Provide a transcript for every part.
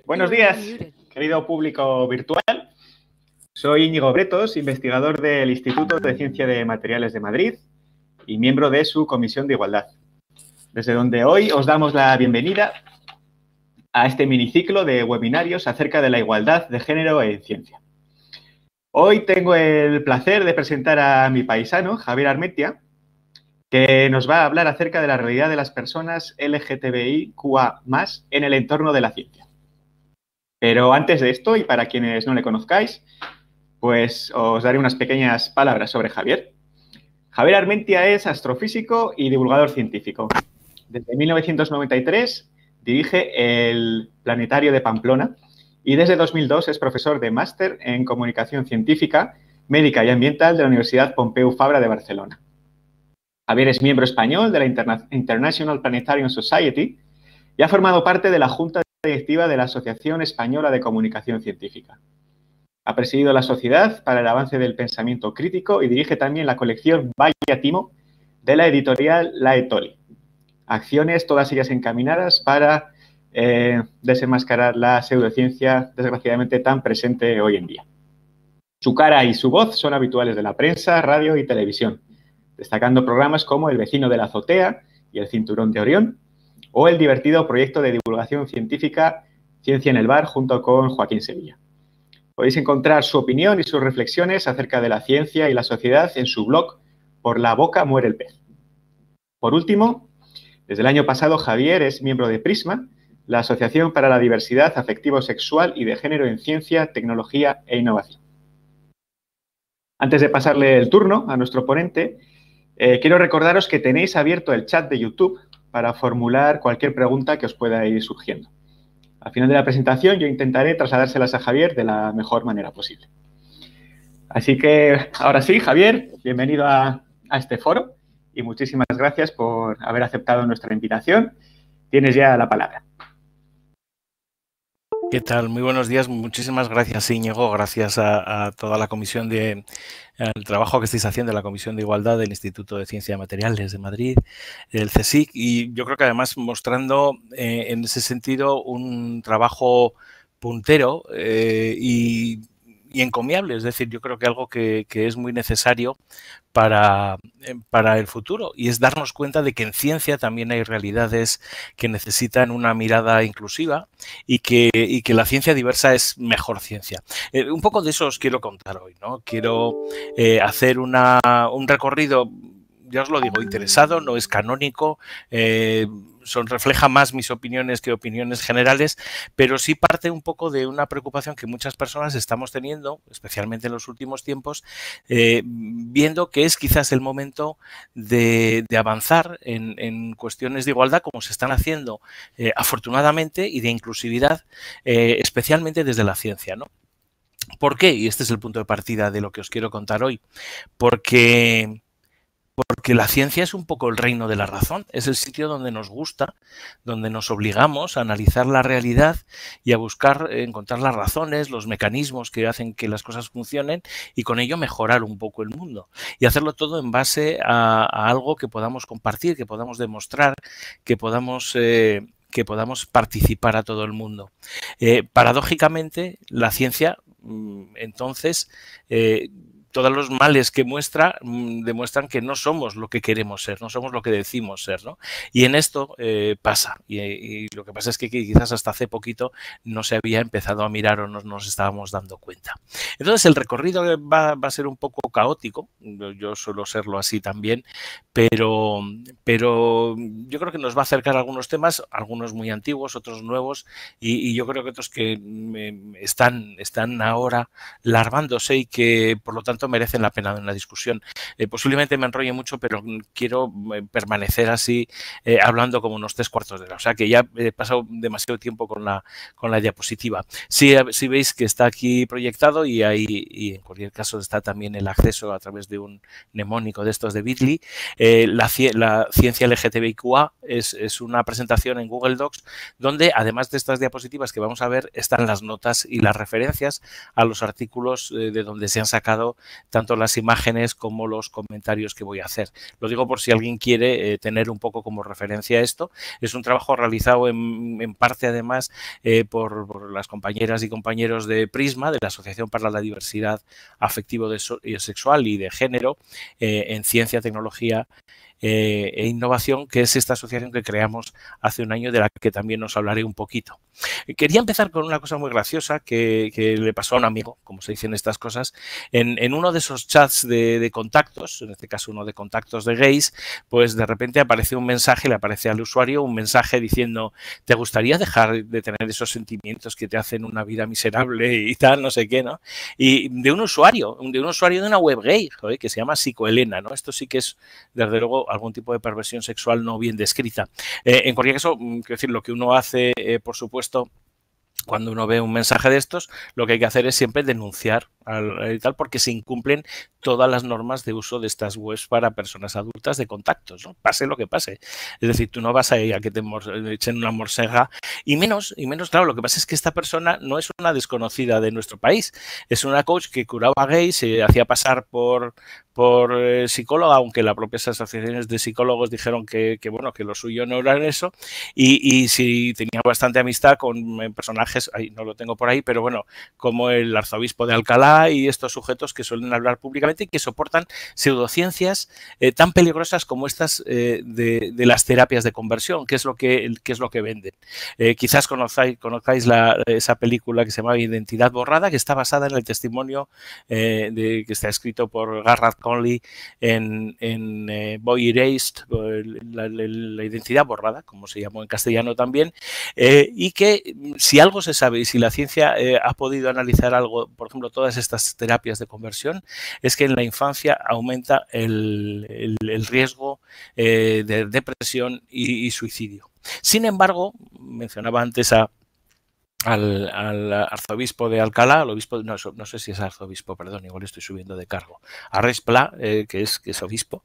Buenos días, querido público virtual. Soy Íñigo Bretos, investigador del Instituto de Ciencia de Materiales de Madrid y miembro de su Comisión de Igualdad, desde donde hoy os damos la bienvenida a este miniciclo de webinarios acerca de la igualdad de género en ciencia. Hoy tengo el placer de presentar a mi paisano, Javier Armentia, que nos va a hablar acerca de la realidad de las personas LGTBIQA+ en el entorno de la ciencia. Pero antes de esto, y para quienes no le conozcáis, pues os daré unas pequeñas palabras sobre Javier. Javier Armentia es astrofísico y divulgador científico. Desde 1993 dirige el Planetario de Pamplona y desde 2002 es profesor de máster en Comunicación Científica, Médica y Ambiental de la Universidad Pompeu Fabra de Barcelona. Javier es miembro español de la International Planetarium Society y ha formado parte de la Junta Directiva de la Asociación Española de Comunicación Científica. Ha presidido la Sociedad para el Avance del Pensamiento Crítico y dirige también la colección Vaya Timo de la editorial La Etoli. Acciones todas ellas encaminadas para desenmascarar la pseudociencia desgraciadamente tan presente hoy en día. Su cara y su voz son habituales de la prensa, radio y televisión, destacando programas como El vecino de la azotea y El cinturón de Orión, o el divertido proyecto de divulgación científica Ciencia en el Bar junto con Joaquín Sevilla. Podéis encontrar su opinión y sus reflexiones acerca de la ciencia y la sociedad en su blog Por la boca muere el pez. Por último, desde el año pasado Javier es miembro de Prisma, la Asociación para la Diversidad Afectivo-Sexual y de Género en Ciencia, Tecnología e Innovación. Antes de pasarle el turno a nuestro ponente, quiero recordaros que tenéis abierto el chat de YouTube para formular cualquier pregunta que os pueda ir surgiendo. Al final de la presentación yo intentaré trasladárselas a Javier de la mejor manera posible. Así que ahora sí, Javier, bienvenido a este foro y muchísimas gracias por haber aceptado nuestra invitación. Tienes ya la palabra. ¿Qué tal? Muy buenos días. Muchísimas gracias, Íñigo. Gracias a toda la comisión el trabajo que estáis haciendo en la Comisión de Igualdad del Instituto de Ciencia de Materiales de Madrid, el CSIC, y yo creo que además mostrando en ese sentido un trabajo puntero y encomiable. Es decir, yo creo que algo que es muy necesario para el futuro, y es darnos cuenta de que en ciencia también hay realidades que necesitan una mirada inclusiva y que la ciencia diversa es mejor ciencia. Un poco de eso os quiero contar hoy, ¿no? Quiero hacer un recorrido, ya os lo digo, interesado, no es canónico, refleja más mis opiniones que opiniones generales, pero sí parte un poco de una preocupación que muchas personas estamos teniendo, especialmente en los últimos tiempos, viendo que es quizás el momento de avanzar en cuestiones de igualdad como se están haciendo afortunadamente, y de inclusividad, especialmente desde la ciencia, ¿no? ¿Por qué? Y este es el punto de partida de lo que os quiero contar hoy. Porque la ciencia es un poco el reino de la razón, es el sitio donde nos gusta, donde nos obligamos a analizar la realidad y a buscar encontrar las razones, los mecanismos que hacen que las cosas funcionen y con ello mejorar un poco el mundo. Y hacerlo todo en base a algo que podamos compartir, que podamos demostrar, que podamos participar a todo el mundo. Paradójicamente, la ciencia, entonces, todos los males que muestra demuestran que no somos lo que queremos ser, no somos lo que decimos ser, ¿no? Y en esto pasa. Y lo que pasa es que quizás hasta hace poquito no se había empezado a mirar o no nos estábamos dando cuenta. Entonces el recorrido va a ser un poco caótico. Yo suelo serlo así también, pero yo creo que nos va a acercar a algunos temas, algunos muy antiguos, otros nuevos, y yo creo que otros que están ahora larvándose y que por lo tanto merecen la pena de una discusión. Posiblemente me enrolle mucho, pero quiero permanecer así hablando como unos 3/4 de hora. O sea que ya he pasado demasiado tiempo con la diapositiva. Si veis que está aquí proyectado y en cualquier caso está también el acceso a través de un mnemónico de estos de Bitly. La ciencia LGTBIQA es una presentación en Google Docs donde, además de estas diapositivas que vamos a ver, están las notas y las referencias a los artículos de donde se han sacado tanto las imágenes como los comentarios que voy a hacer. Lo digo por si alguien quiere tener un poco como referencia esto. Es un trabajo realizado en parte además por las compañeras y compañeros de Prisma, de la Asociación para la Diversidad Afectivo y Sexual y de Género en Ciencia, Tecnología e Innovación, que es esta asociación que creamos hace un año, de la que también os hablaré un poquito. Quería empezar con una cosa muy graciosa que le pasó a un amigo, como se dicen estas cosas, en uno de esos chats de contactos, en este caso uno de contactos de gays, pues de repente aparece un mensaje, le aparece al usuario un mensaje diciendo: ¿te gustaría dejar de tener esos sentimientos que te hacen una vida miserable y tal, no sé qué, ¿no? Y de un usuario de una web gay, joder, que se llama Psicoelena, ¿no? Esto sí que es, desde luego, algún tipo de perversión sexual no bien descrita. En cualquier caso, quiero decir, lo que uno hace, por supuesto, cuando uno ve un mensaje de estos, lo que hay que hacer es siempre denunciar y tal, porque se incumplen todas las normas de uso de estas webs para personas adultas de contactos, ¿no? Pase lo que pase. Es decir, tú no vas a ir a que te echen una morcega, y menos, claro, lo que pasa es que esta persona no es una desconocida de nuestro país, es una coach que curaba gays, se hacía pasar por psicóloga, aunque las propias asociaciones de psicólogos dijeron que bueno, que lo suyo no era eso, y sí tenía bastante amistad con personajes, no lo tengo por ahí, pero bueno, como el arzobispo de Alcalá y estos sujetos que suelen hablar públicamente y que soportan pseudociencias tan peligrosas como estas de las terapias de conversión, que es lo que venden. Quizás conozcáis esa película que se llama Identidad Borrada, que está basada en el testimonio que está escrito por Garrett Conley en Boy Erased, la identidad borrada, como se llamó en castellano también, y que si algo se sabe y si la ciencia ha podido analizar algo, por ejemplo, todas estas terapias de conversión, es que en la infancia aumenta el riesgo de depresión y suicidio. Sin embargo, mencionaba antes al arzobispo de Alcalá, al obispo, no sé si es arzobispo, perdón, igual estoy subiendo de cargo, a Res Pla, que es obispo,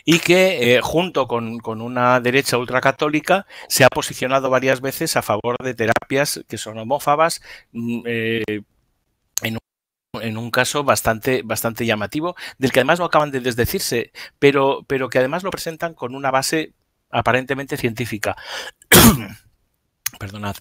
y que junto con una derecha ultracatólica se ha posicionado varias veces a favor de terapias que son homófobas, en un caso bastante llamativo, del que además no acaban de desdecirse, pero que además lo presentan con una base aparentemente científica. Perdonad.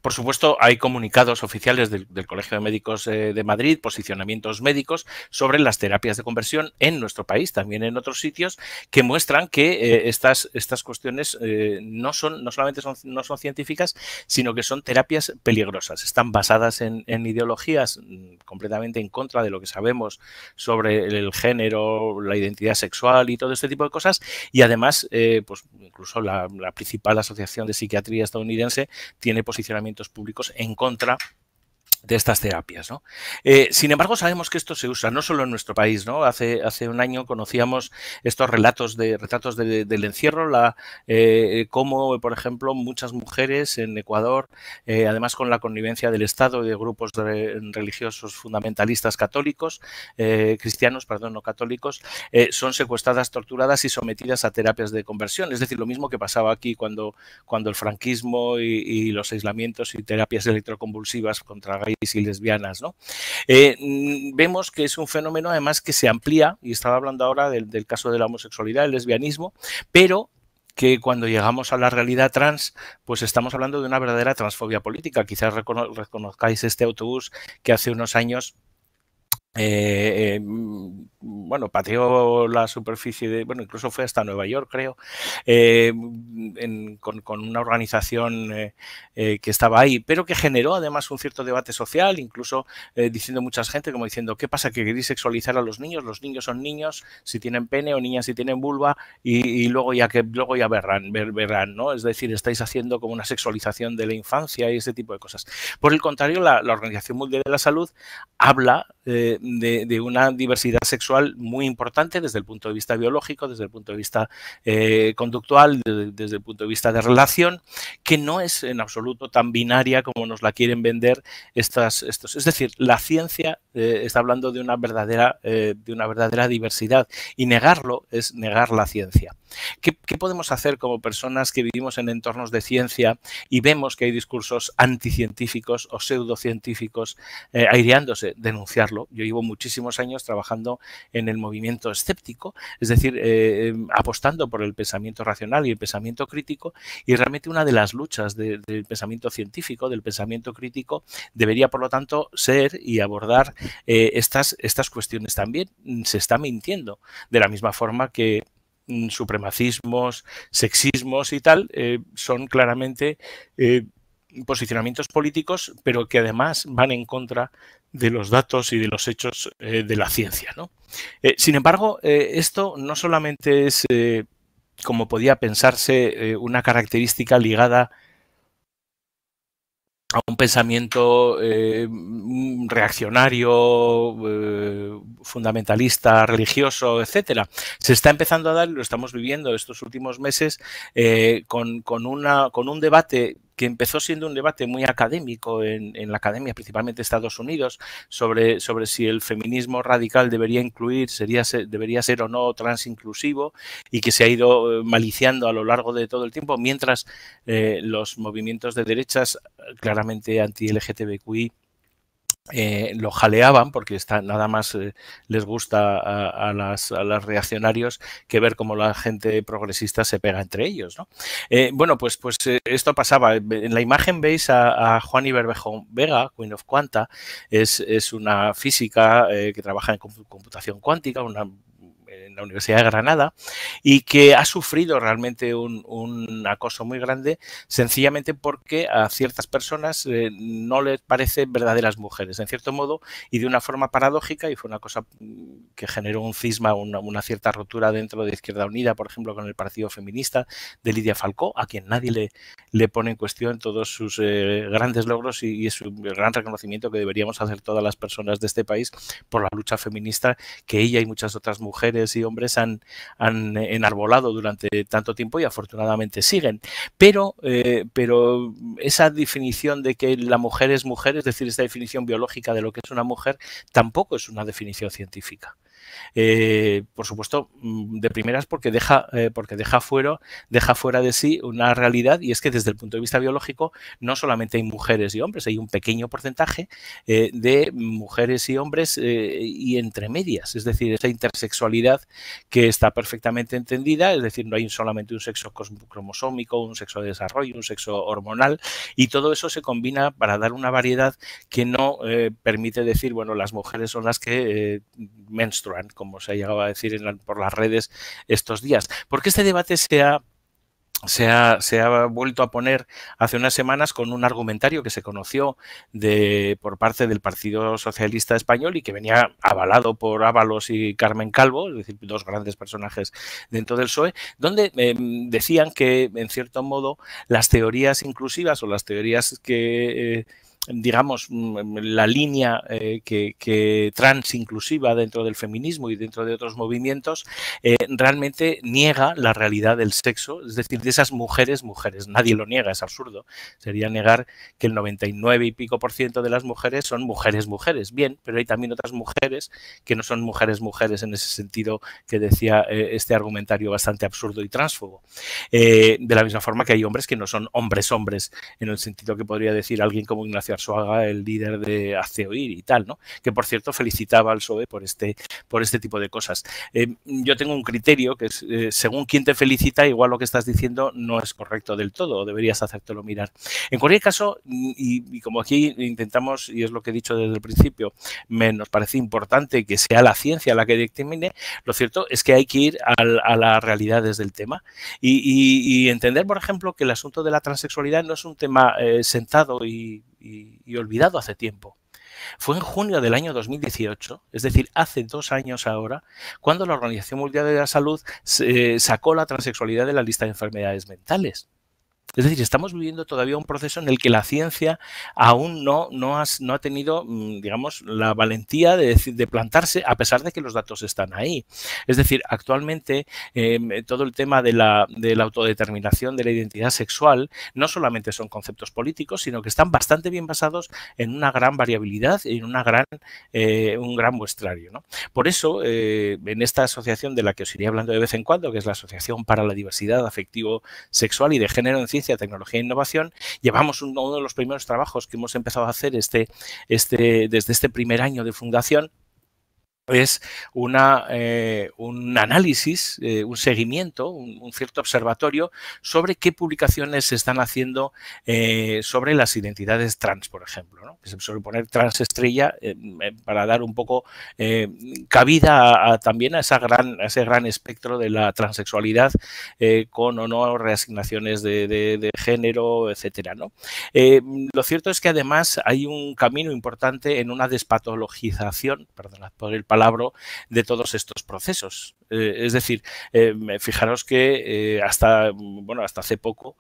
Por supuesto, hay comunicados oficiales del Colegio de Médicos de Madrid, posicionamientos médicos sobre las terapias de conversión en nuestro país, también en otros sitios, que muestran que estas cuestiones no solamente no son científicas, sino que son terapias peligrosas. Están basadas en ideologías completamente en contra de lo que sabemos sobre el género, la identidad sexual y todo este tipo de cosas, y además, pues incluso la principal asociación de psiquiatría estadounidense tiene posicionamientos públicos en contra de estas terapias, ¿no? Sin embargo, sabemos que esto se usa no solo en nuestro país, ¿no? Hace un año conocíamos estos retratos del encierro, cómo, por ejemplo, muchas mujeres en Ecuador, además con la connivencia del Estado y de grupos religiosos fundamentalistas católicos, cristianos, perdón, no católicos, son secuestradas, torturadas y sometidas a terapias de conversión. Es decir, lo mismo que pasaba aquí cuando el franquismo y los aislamientos y terapias electroconvulsivas contra gays y lesbianas, ¿no? Vemos que es un fenómeno además que se amplía, y estaba hablando ahora del caso de la homosexualidad, el lesbianismo, pero que cuando llegamos a la realidad trans, pues estamos hablando de una verdadera transfobia política. Quizás reconozcáis este autobús que hace unos años bueno, pateó la superficie bueno, incluso fue hasta Nueva York, creo, con una organización que estaba ahí, pero que generó además un cierto debate social, incluso diciendo mucha gente, como diciendo, ¿qué pasa? ¿Que queréis sexualizar a los niños son niños, si tienen pene, o niñas si tienen vulva, y luego ya verán, ¿no? Es decir, estáis haciendo como una sexualización de la infancia y ese tipo de cosas. Por el contrario, la Organización Mundial de la Salud habla de de una diversidad sexual muy importante desde el punto de vista biológico, desde el punto de vista conductual, desde el punto de vista de relación, que no es en absoluto tan binaria como nos la quieren vender estos. Es decir, la ciencia está hablando de una verdadera diversidad, y negarlo es negar la ciencia. ¿Qué podemos hacer como personas que vivimos en entornos de ciencia y vemos que hay discursos anticientíficos o pseudocientíficos aireándose? Denunciarlo. Yo llevo muchísimos años trabajando en el movimiento escéptico, es decir, apostando por el pensamiento racional y el pensamiento crítico, y realmente una de las luchas del pensamiento científico, del pensamiento crítico, debería, por lo tanto, ser y abordar estas cuestiones también. Se está mintiendo de la misma forma que supremacismos, sexismos y tal, son claramente posicionamientos políticos, pero que además van en contra de los datos y de los hechos de la ciencia, ¿no? Sin embargo, esto no solamente es, como podía pensarse, una característica ligada a un pensamiento reaccionario, fundamentalista, religioso, etcétera. Se está empezando a dar, y lo estamos viviendo estos últimos meses, con un debate que empezó siendo un debate muy académico en la academia, principalmente de Estados Unidos, sobre si el feminismo radical debería ser o no transinclusivo, y que se ha ido maliciando a lo largo de todo el tiempo, mientras los movimientos de derechas claramente anti-LGTBQI lo jaleaban, porque nada más les gusta a las reaccionarios que ver cómo la gente progresista se pega entre ellos, ¿no? Bueno, pues esto pasaba. En la imagen veis a Juani Bermejo Vega, Queen of Quanta. Es una física que trabaja en computación cuántica, en la Universidad de Granada, y que ha sufrido realmente un acoso muy grande, sencillamente porque a ciertas personas no les parecen verdaderas mujeres, en cierto modo, y de una forma paradójica, y fue una cosa que generó un cisma, una cierta rotura dentro de Izquierda Unida, por ejemplo, con el partido feminista de Lidia Falcó, a quien nadie le pone en cuestión todos sus grandes logros, y es un gran reconocimiento que deberíamos hacer todas las personas de este país por la lucha feminista que ella y muchas otras mujeres y hombres han enarbolado durante tanto tiempo, y afortunadamente siguen. Pero esa definición de que la mujer es mujer, es decir, esta definición biológica de lo que es una mujer, tampoco es una definición científica. Por supuesto, de primeras porque deja fuera de sí una realidad, y es que desde el punto de vista biológico no solamente hay mujeres y hombres, hay un pequeño porcentaje de mujeres y hombres y entre medias, es decir, esa intersexualidad que está perfectamente entendida, es decir, no hay solamente un sexo cromosómico, un sexo de desarrollo, un sexo hormonal, y todo eso se combina para dar una variedad que no permite decir, bueno, las mujeres son las que menstruan, como se ha llegado a decir por las redes estos días. Porque este debate se ha vuelto a poner hace unas semanas con un argumentario que se conoció por parte del Partido Socialista Español, y que venía avalado por Ábalos y Carmen Calvo, es decir, dos grandes personajes dentro del PSOE, donde decían que, en cierto modo, las teorías inclusivas, o las teorías que digamos, la línea que transinclusiva dentro del feminismo y dentro de otros movimientos realmente niega la realidad del sexo, es decir, de esas mujeres. Nadie lo niega, es absurdo. Sería negar que el 99 y pico % de las mujeres son mujeres. Bien, pero hay también otras mujeres que no son mujeres en ese sentido que decía este argumentario bastante absurdo y tránsfobo. De la misma forma que hay hombres que no son hombres, en el sentido que podría decir alguien como Ignacio Arzuaga, el líder de Hazte Oír y tal, ¿no? Que, por cierto, felicitaba al PSOE por este tipo de cosas. Yo tengo un criterio que es, según quien te felicita, igual lo que estás diciendo no es correcto del todo, o deberías hacértelo mirar. En cualquier caso, y como aquí intentamos, y es lo que he dicho desde el principio, nos parece importante que sea la ciencia la que determine, lo cierto es que hay que ir a las realidades del tema y entender, por ejemplo, que el asunto de la transexualidad no es un tema sentado y olvidado hace tiempo. Fue en junio del año 2018, es decir, hace 2 años ahora, cuando la Organización Mundial de la Salud sacó la transexualidad de la lista de enfermedades mentales. Es decir, estamos viviendo todavía un proceso en el que la ciencia aún no ha tenido, digamos, la valentía de plantarse a pesar de que los datos están ahí. Es decir, actualmente todo el tema de la autodeterminación de la identidad sexual no solamente son conceptos políticos, sino que están bastante bien basados en una gran variabilidad y en un gran muestrario, ¿no? Por eso, en esta asociación de la que os iré hablando de vez en cuando, que es la Asociación para la Diversidad Afectivo-Sexual y de Género en Ciencia, Tecnología e Innovación, llevamos uno de los primeros trabajos que hemos empezado a hacer desde este primer año de fundación, es un análisis, un seguimiento, un cierto observatorio sobre qué publicaciones se están haciendo sobre las identidades trans, por ejemplo, ¿no? Se suele poner trans estrella para dar un poco cabida también a ese gran espectro de la transexualidad con o no reasignaciones de género, etcétera, ¿no? Lo cierto es que además hay un camino importante en una despatologización, perdonad por el palabra, de todos estos procesos. Es decir, fijaros que hasta hace poco,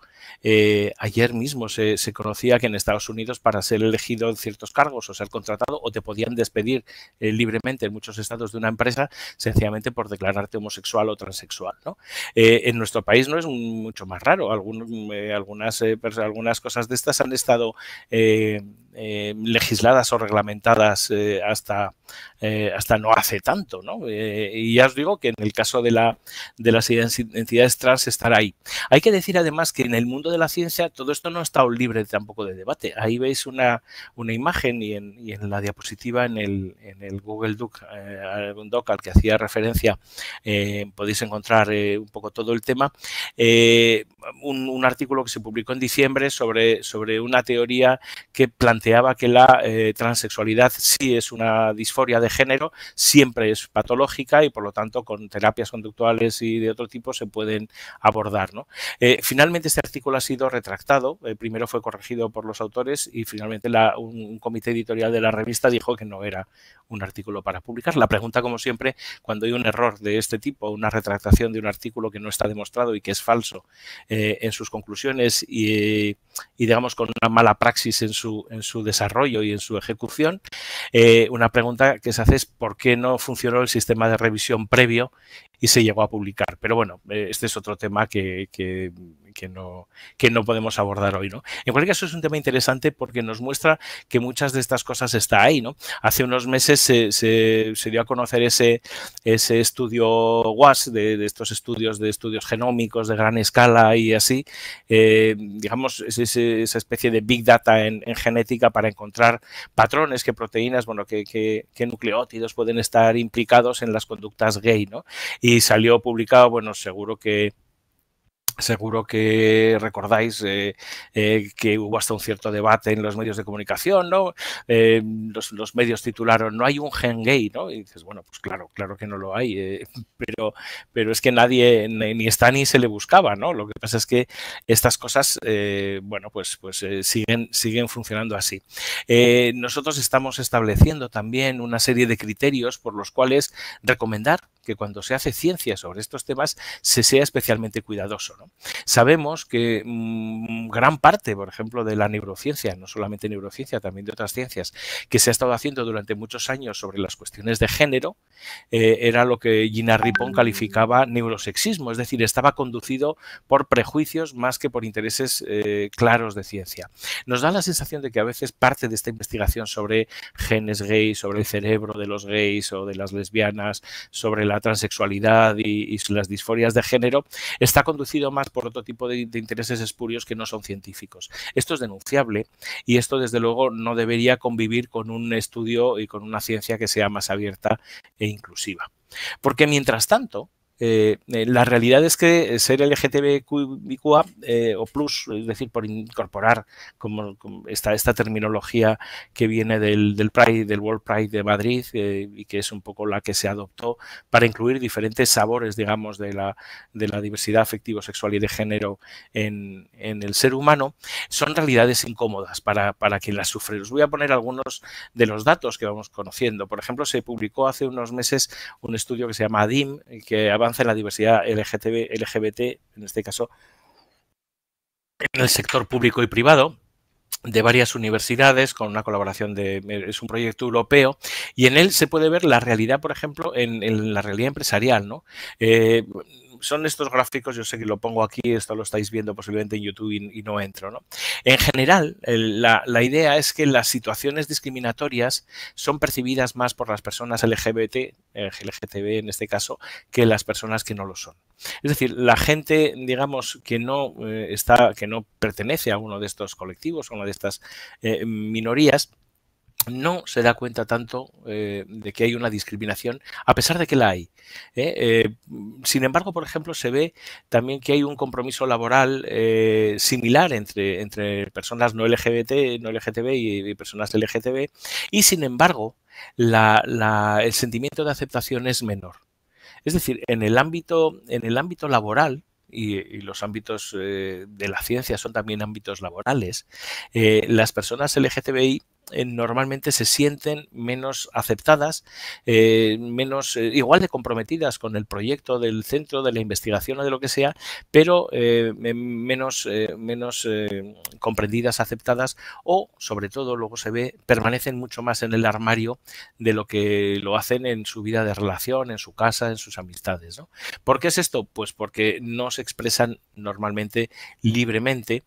ayer mismo se conocía que en Estados Unidos para ser elegido en ciertos cargos o ser contratado o te podían despedir libremente en muchos estados de una empresa sencillamente por declararte homosexual o transexual, ¿no? En nuestro país no es mucho más raro. Algunas cosas de estas han estado legisladas o reglamentadas hasta no hace tanto, ¿no? Y ya os digo que en el caso de las identidades trans estará ahí. Hay que decir además que en el mundo de la ciencia todo esto no ha estado libre tampoco de debate. Ahí veis una imagen y en la diapositiva en el Google Doc al que hacía referencia podéis encontrar un poco todo el tema. Un artículo que se publicó en diciembre sobre una teoría que planteaba que la transexualidad sí es una disforia de género, siempre es patológica y por lo tanto con terapias conductuales y de otro tipo se pueden abordar, ¿no? Finalmente este artículo ha sido retractado, primero fue corregido por los autores y finalmente un comité editorial de la revista dijo que no era un artículo para publicar. La pregunta, como siempre, cuando hay un error de este tipo, una retractación de un artículo que no está demostrado y que es falso en sus conclusiones y digamos con una mala praxis en su desarrollo y en su ejecución, una pregunta que se hace es ¿por qué no funcionó el sistema de revisión previo y se llegó a publicar? Pero bueno, este es otro tema que no podemos abordar hoy, ¿no? En cualquier caso, es un tema interesante porque nos muestra que muchas de estas cosas está ahí, ¿no? Hace unos meses se dio a conocer ese estudio WAS de estos estudios genómicos de gran escala y así, digamos, esa especie de big data en genética para encontrar patrones, qué proteínas, bueno, qué nucleótidos pueden estar implicados en las conductas gay, ¿no? Y salió publicado, bueno, seguro que recordáis que hubo hasta un cierto debate en los medios de comunicación, ¿no? Los medios titularon no hay un gen gay, ¿no? Y dices, bueno, pues claro que no lo hay, pero es que nadie ni está ni se le buscaba, ¿no? Lo que pasa es que estas cosas, bueno, pues siguen funcionando así. Nosotros estamos estableciendo también una serie de criterios por los cuales recomendar que cuando se hace ciencia sobre estos temas se sea especialmente cuidadoso, ¿no? Sabemos que gran parte, por ejemplo, de la neurociencia, no solamente neurociencia, también de otras ciencias, que se ha estado haciendo durante muchos años sobre las cuestiones de género, era lo que Gina Ripon calificaba neurosexismo, es decir, estaba conducido por prejuicios más que por intereses claros de ciencia. Nos da la sensación de que a veces parte de esta investigación sobre genes gays, sobre el cerebro de los gays o de las lesbianas, sobre la transexualidad y las disforias de género, está conducido más por otro tipo de intereses espurios que no son científicos. Esto es denunciable y esto, desde luego, no debería convivir con un estudio y con una ciencia que sea más abierta e inclusiva. Porque, mientras tanto, la realidad es que ser LGTBIQA o plus, es decir, por incorporar como esta terminología que viene del Pride, del World Pride de Madrid y que es un poco la que se adoptó para incluir diferentes sabores, digamos, de la diversidad afectivo, sexual y de género en el ser humano, son realidades incómodas para quien las sufre. Os voy a poner algunos de los datos que vamos conociendo. Por ejemplo, se publicó hace unos meses un estudio que se llama ADIM, que avanza en la diversidad LGBT, en este caso en el sector público y privado de varias universidades con una colaboración es un proyecto europeo y en él se puede ver la realidad, por ejemplo, en la realidad empresarial, ¿no? Son estos gráficos, yo sé que lo pongo aquí, esto lo estáis viendo posiblemente en YouTube y no entro, ¿no? En general, la idea es que las situaciones discriminatorias son percibidas más por las personas LGBT, LGTB en este caso, que las personas que no lo son. Es decir, la gente, digamos, que no que no pertenece a uno de estos colectivos, a una de estas minorías, no se da cuenta tanto de que hay una discriminación, a pesar de que la hay. Sin embargo, por ejemplo, se ve también que hay un compromiso laboral similar entre personas no LGBT, no LGTB y personas LGTB, y sin embargo, el sentimiento de aceptación es menor. Es decir, en el ámbito laboral, y los ámbitos de la ciencia son también ámbitos laborales, las personas LGTBI normalmente se sienten menos aceptadas, menos igual de comprometidas con el proyecto del centro, de la investigación o de lo que sea, pero menos comprendidas, aceptadas o, sobre todo, luego se ve, permanecen mucho más en el armario de lo que lo hacen en su vida de relación, en su casa, en sus amistades, ¿no? ¿Por qué es esto? Pues porque no se expresan normalmente libremente.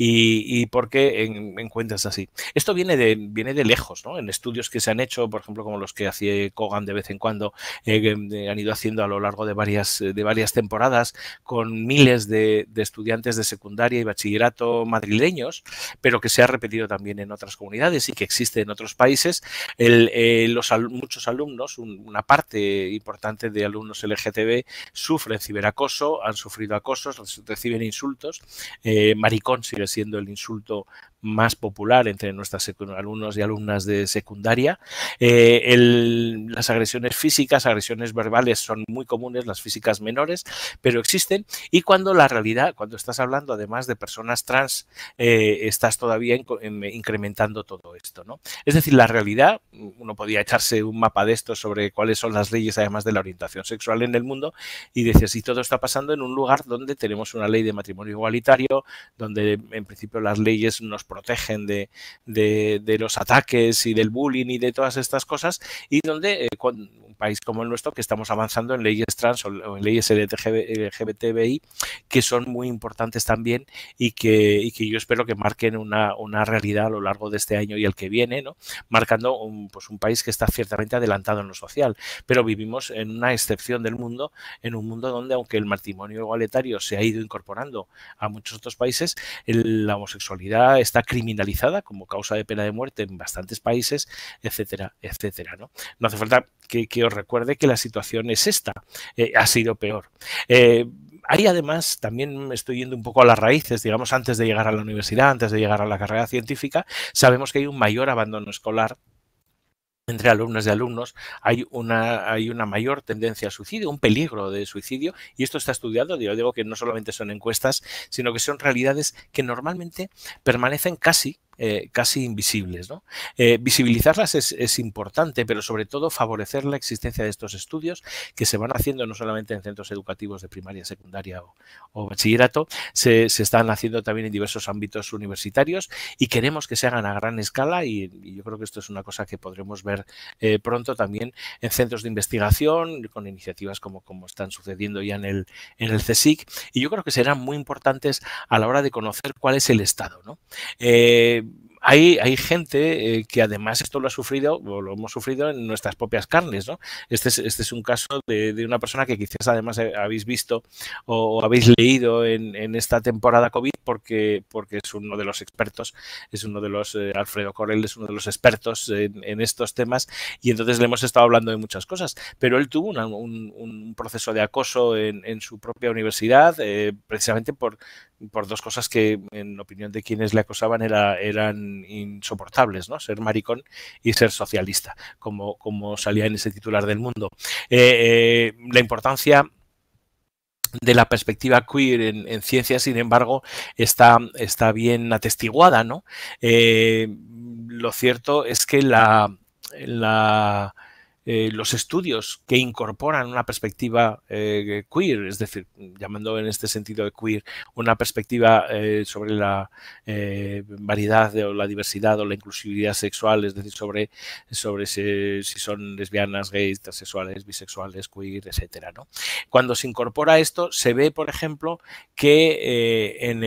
¿Y por qué encuentras así? Esto viene de lejos, ¿no? En estudios que se han hecho, por ejemplo, como los que hace Kogan de vez en cuando, han ido haciendo a lo largo de varias temporadas con miles de estudiantes de secundaria y bachillerato madrileños, pero que se ha repetido también en otras comunidades y que existe en otros países. Muchos alumnos, una parte importante de alumnos LGTB, sufren ciberacoso, han sufrido acosos, reciben insultos. Maricón sigue siendo el insulto más popular entre nuestros alumnos y alumnas de secundaria. Las agresiones físicas, agresiones verbales son muy comunes, las físicas menores, pero existen. Y cuando la realidad, cuando estás hablando además de personas trans, estás todavía incrementando todo esto, ¿no? Es decir, la realidad, uno podía echarse un mapa de esto sobre cuáles son las leyes además de la orientación sexual en el mundo y decir, si todo está pasando en un lugar donde tenemos una ley de matrimonio igualitario, donde en principio las leyes nos protegen de los ataques y del bullying y de todas estas cosas, y donde un país como el nuestro, que estamos avanzando en leyes trans o en leyes LGBTI, que son muy importantes también y que yo espero que marquen una realidad a lo largo de este año y el que viene, ¿no? Marcando un país que está ciertamente adelantado en lo social, pero vivimos en una excepción del mundo, en un mundo donde, aunque el matrimonio igualitario se ha ido incorporando a muchos otros países, la homosexualidad está criminalizada como causa de pena de muerte en bastantes países, etcétera, etcétera, ¿no? No hace falta que os recuerde que la situación es esta, ha sido peor. Ahí además también me estoy yendo un poco a las raíces, digamos, antes de llegar a la universidad, antes de llegar a la carrera científica, sabemos que hay un mayor abandono escolar entre alumnos y alumnos, hay una mayor tendencia a suicidio, un peligro de suicidio, y esto está estudiado. Yo digo que no solamente son encuestas, sino que son realidades que normalmente permanecen casi invisibles, ¿no? Visibilizarlas es importante, pero sobre todo favorecer la existencia de estos estudios que se van haciendo no solamente en centros educativos de primaria, secundaria o bachillerato, se están haciendo también en diversos ámbitos universitarios y queremos que se hagan a gran escala y yo creo que esto es una cosa que podremos ver pronto también en centros de investigación con iniciativas como están sucediendo ya en el CSIC, y yo creo que serán muy importantes a la hora de conocer cuál es el estado, ¿no? Hay gente que además esto lo ha sufrido o lo hemos sufrido en nuestras propias carnes, ¿no? Este es un caso de una persona que quizás además habéis visto o habéis leído en esta temporada COVID porque es uno de los expertos, es uno de los, Alfredo Corel es uno de los expertos en estos temas, y entonces le hemos estado hablando de muchas cosas, pero él tuvo un proceso de acoso en su propia universidad precisamente por dos cosas que, en opinión de quienes le acosaban, eran insoportables, ¿no? Ser maricón y ser socialista, como salía en ese titular del Mundo. La importancia de la perspectiva queer en ciencias, sin embargo, está bien atestiguada, ¿no? Lo cierto es que los estudios que incorporan una perspectiva queer, es decir, llamando en este sentido de queer una perspectiva sobre la variedad o la diversidad o la inclusividad sexual, es decir, sobre si son lesbianas, gays, transexuales, bisexuales, queer, etcétera, ¿no? Cuando se incorpora esto, se ve, por ejemplo, que en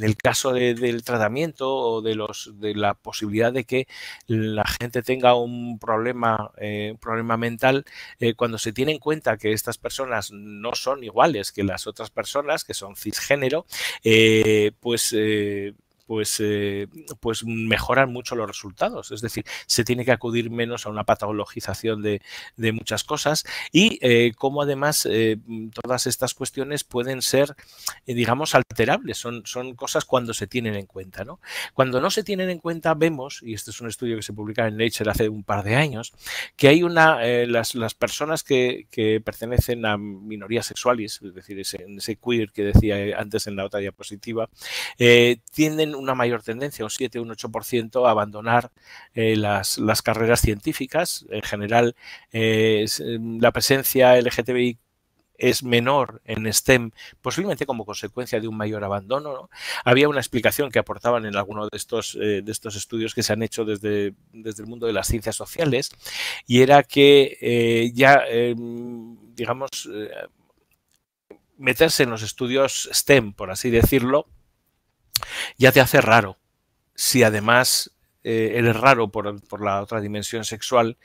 el caso del tratamiento o de la posibilidad de que la gente tenga un problema mental, cuando se tiene en cuenta que estas personas no son iguales que las otras personas, que son cisgénero, pues mejoran mucho los resultados. Es decir, se tiene que acudir menos a una patologización de muchas cosas y cómo además todas estas cuestiones pueden ser, digamos, alterables. Son cosas cuando se tienen en cuenta, ¿no? Cuando no se tienen en cuenta, vemos, y este es un estudio que se publica en Nature hace un par de años, que hay las personas que pertenecen a minorías sexuales, es decir, ese queer que decía antes en la otra diapositiva, tienden una mayor tendencia, un 7 o un 8%, a abandonar las carreras científicas. En general, la presencia LGTBI es menor en STEM, posiblemente como consecuencia de un mayor abandono, ¿no? Había una explicación que aportaban en alguno de estos estudios que se han hecho desde el mundo de las ciencias sociales, y era que digamos, meterse en los estudios STEM, por así decirlo, ya te hace raro. Si además eres raro por la otra dimensión sexual,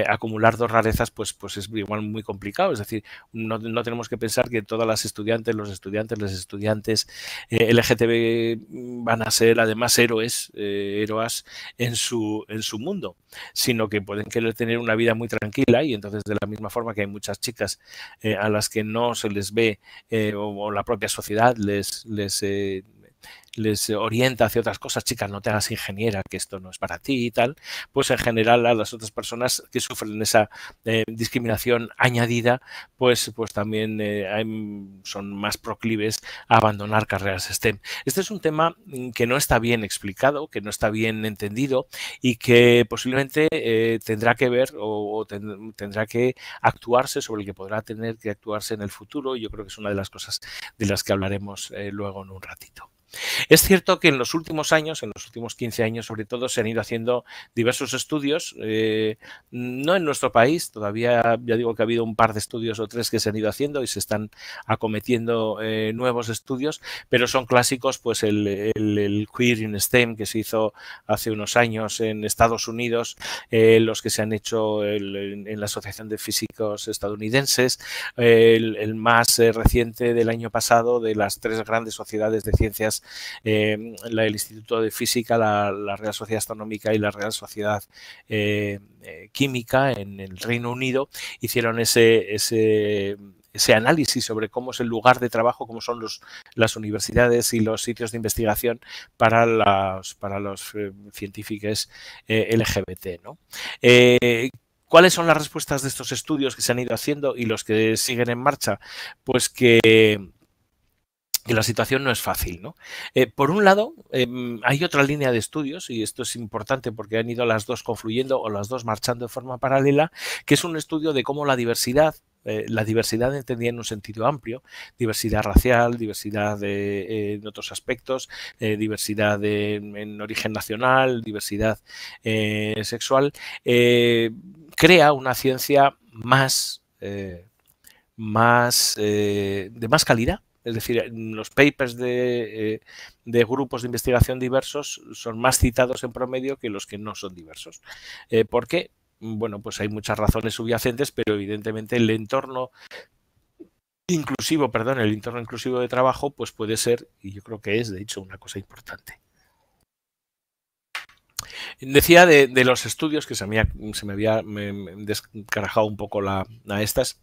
acumular dos rarezas pues es igual muy complicado. Es decir, no tenemos que pensar que todas las estudiantes, los estudiantes LGTB van a ser además héroes, héroas en su mundo, sino que pueden querer tener una vida muy tranquila, y entonces de la misma forma que hay muchas chicas a las que no se les ve o la propia sociedad les orienta hacia otras cosas, chicas, no te hagas ingeniera, que esto no es para ti y tal, pues en general a las otras personas que sufren esa discriminación añadida, pues también son más proclives a abandonar carreras STEM. Este es un tema que no está bien explicado, que no está bien entendido y que posiblemente tendrá que ver o tendrá que actuarse, sobre el que podrá tener que actuarse en el futuro, y yo creo que es una de las cosas de las que hablaremos luego en un ratito. Es cierto que en los últimos años, en los últimos 15 años sobre todo, se han ido haciendo diversos estudios, no en nuestro país, todavía ya digo que ha habido un par de estudios o tres que se han ido haciendo y se están acometiendo nuevos estudios, pero son clásicos, pues el Queer in STEM, que se hizo hace unos años en Estados Unidos, los que se han hecho en la Asociación de Físicos Estadounidenses, el más reciente del año pasado de las tres grandes sociedades de ciencias, el Instituto de Física, la Real Sociedad Astronómica y la Real Sociedad Química en el Reino Unido, hicieron ese análisis sobre cómo es el lugar de trabajo, cómo son las universidades y los sitios de investigación para los científicos LGBT, ¿no? ¿Cuáles son las respuestas de estos estudios que se han ido haciendo y los que siguen en marcha? Pues que la situación no es fácil, ¿no? Por un lado, hay otra línea de estudios, y esto es importante porque han ido las dos confluyendo o las dos marchando de forma paralela, que es un estudio de cómo la diversidad entendida en un sentido amplio, diversidad racial, diversidad en otros aspectos, diversidad en origen nacional, diversidad sexual, crea una ciencia de más calidad. Es decir, los papers de grupos de investigación diversos son más citados en promedio que los que no son diversos. ¿Por qué? Bueno, pues hay muchas razones subyacentes, pero evidentemente el entorno inclusivo de trabajo, pues puede ser, y yo creo que es, de hecho, una cosa importante. Decía de los estudios que se me había descarajado un poco a estas.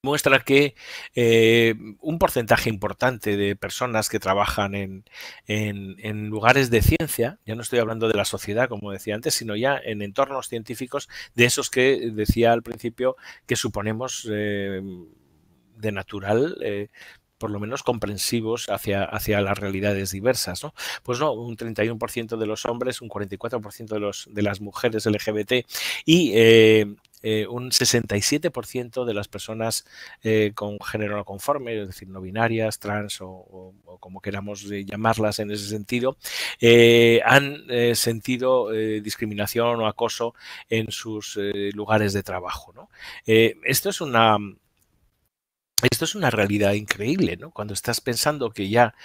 Muestra que un porcentaje importante de personas que trabajan en lugares de ciencia, ya no estoy hablando de la sociedad, como decía antes, sino ya en entornos científicos, de esos que decía al principio que suponemos de natural, por lo menos comprensivos hacia las realidades diversas, ¿no? Pues no, un 31% de los hombres, un 44% de las mujeres LGBT y un 67% de las personas con género no conforme, es decir, no binarias, trans o como queramos llamarlas en ese sentido, han sentido discriminación o acoso en sus lugares de trabajo, ¿no? Esto es una realidad increíble, ¿no? Cuando estás pensando que ya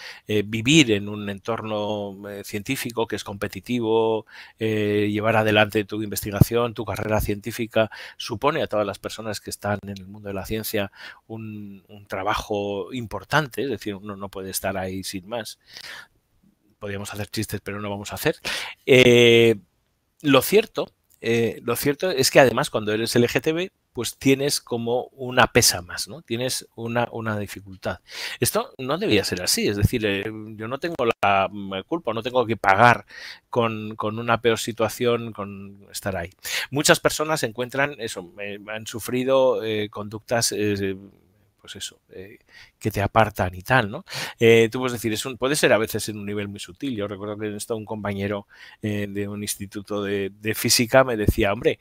vivir en un entorno científico que es competitivo, llevar adelante tu investigación, tu carrera científica, supone a todas las personas que están en el mundo de la ciencia un trabajo importante, es decir, uno no puede estar ahí sin más. Podríamos hacer chistes, pero no vamos a hacer. Lo cierto es que además cuando eres LGTB, pues tienes como una pesa más, ¿no? Tienes una dificultad. Esto no debía ser así, es decir, yo no tengo la culpa, no tengo que pagar con una peor situación con estar ahí. Muchas personas encuentran eso, han sufrido conductas pues eso, que te apartan y tal, ¿no? Tú puedes decir, puede ser a veces en un nivel muy sutil. Yo recuerdo que esto un compañero de un instituto de física me decía, hombre,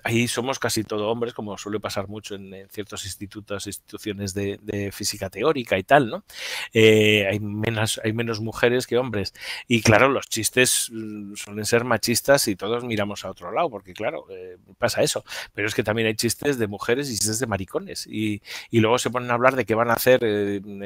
ahí somos casi todo hombres, como suele pasar mucho en ciertos instituciones de física teórica y tal, ¿no? Hay menos mujeres que hombres. Y claro, los chistes suelen ser machistas y todos miramos a otro lado, porque claro, pasa eso. Pero es que también hay chistes de mujeres y chistes de maricones. Y luego se ponen a hablar de qué van a hacer,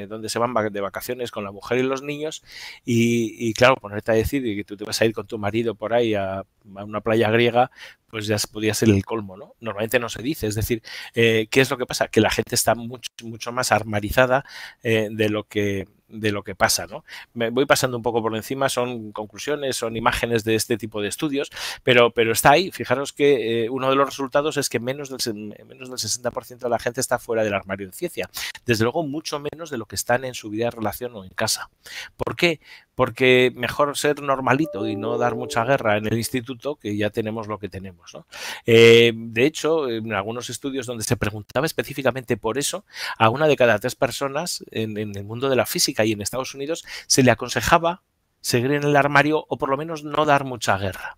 dónde se van de vacaciones con la mujer y los niños y claro, ponerte a decir que tú te vas a ir con tu marido por ahí a una playa griega, pues ya podría ser el colmo, ¿no? Normalmente no se dice, es decir, ¿qué es lo que pasa? Que la gente está mucho más armarizada de lo que pasa, ¿no? Me voy pasando un poco por encima, son conclusiones, son imágenes de este tipo de estudios, pero está ahí. Fijaros que uno de los resultados es que menos del 60% de la gente está fuera del armario en ciencia. Desde luego, mucho menos de lo que están en su vida de relación o en casa. ¿Por qué? Porque mejor ser normalito y no dar mucha guerra en el instituto, que ya tenemos lo que tenemos, ¿no? De hecho, en algunos estudios donde se preguntaba específicamente por eso, a 1 de cada 3 personas en el mundo de la física y en Estados Unidos se le aconsejaba seguir en el armario o por lo menos no dar mucha guerra.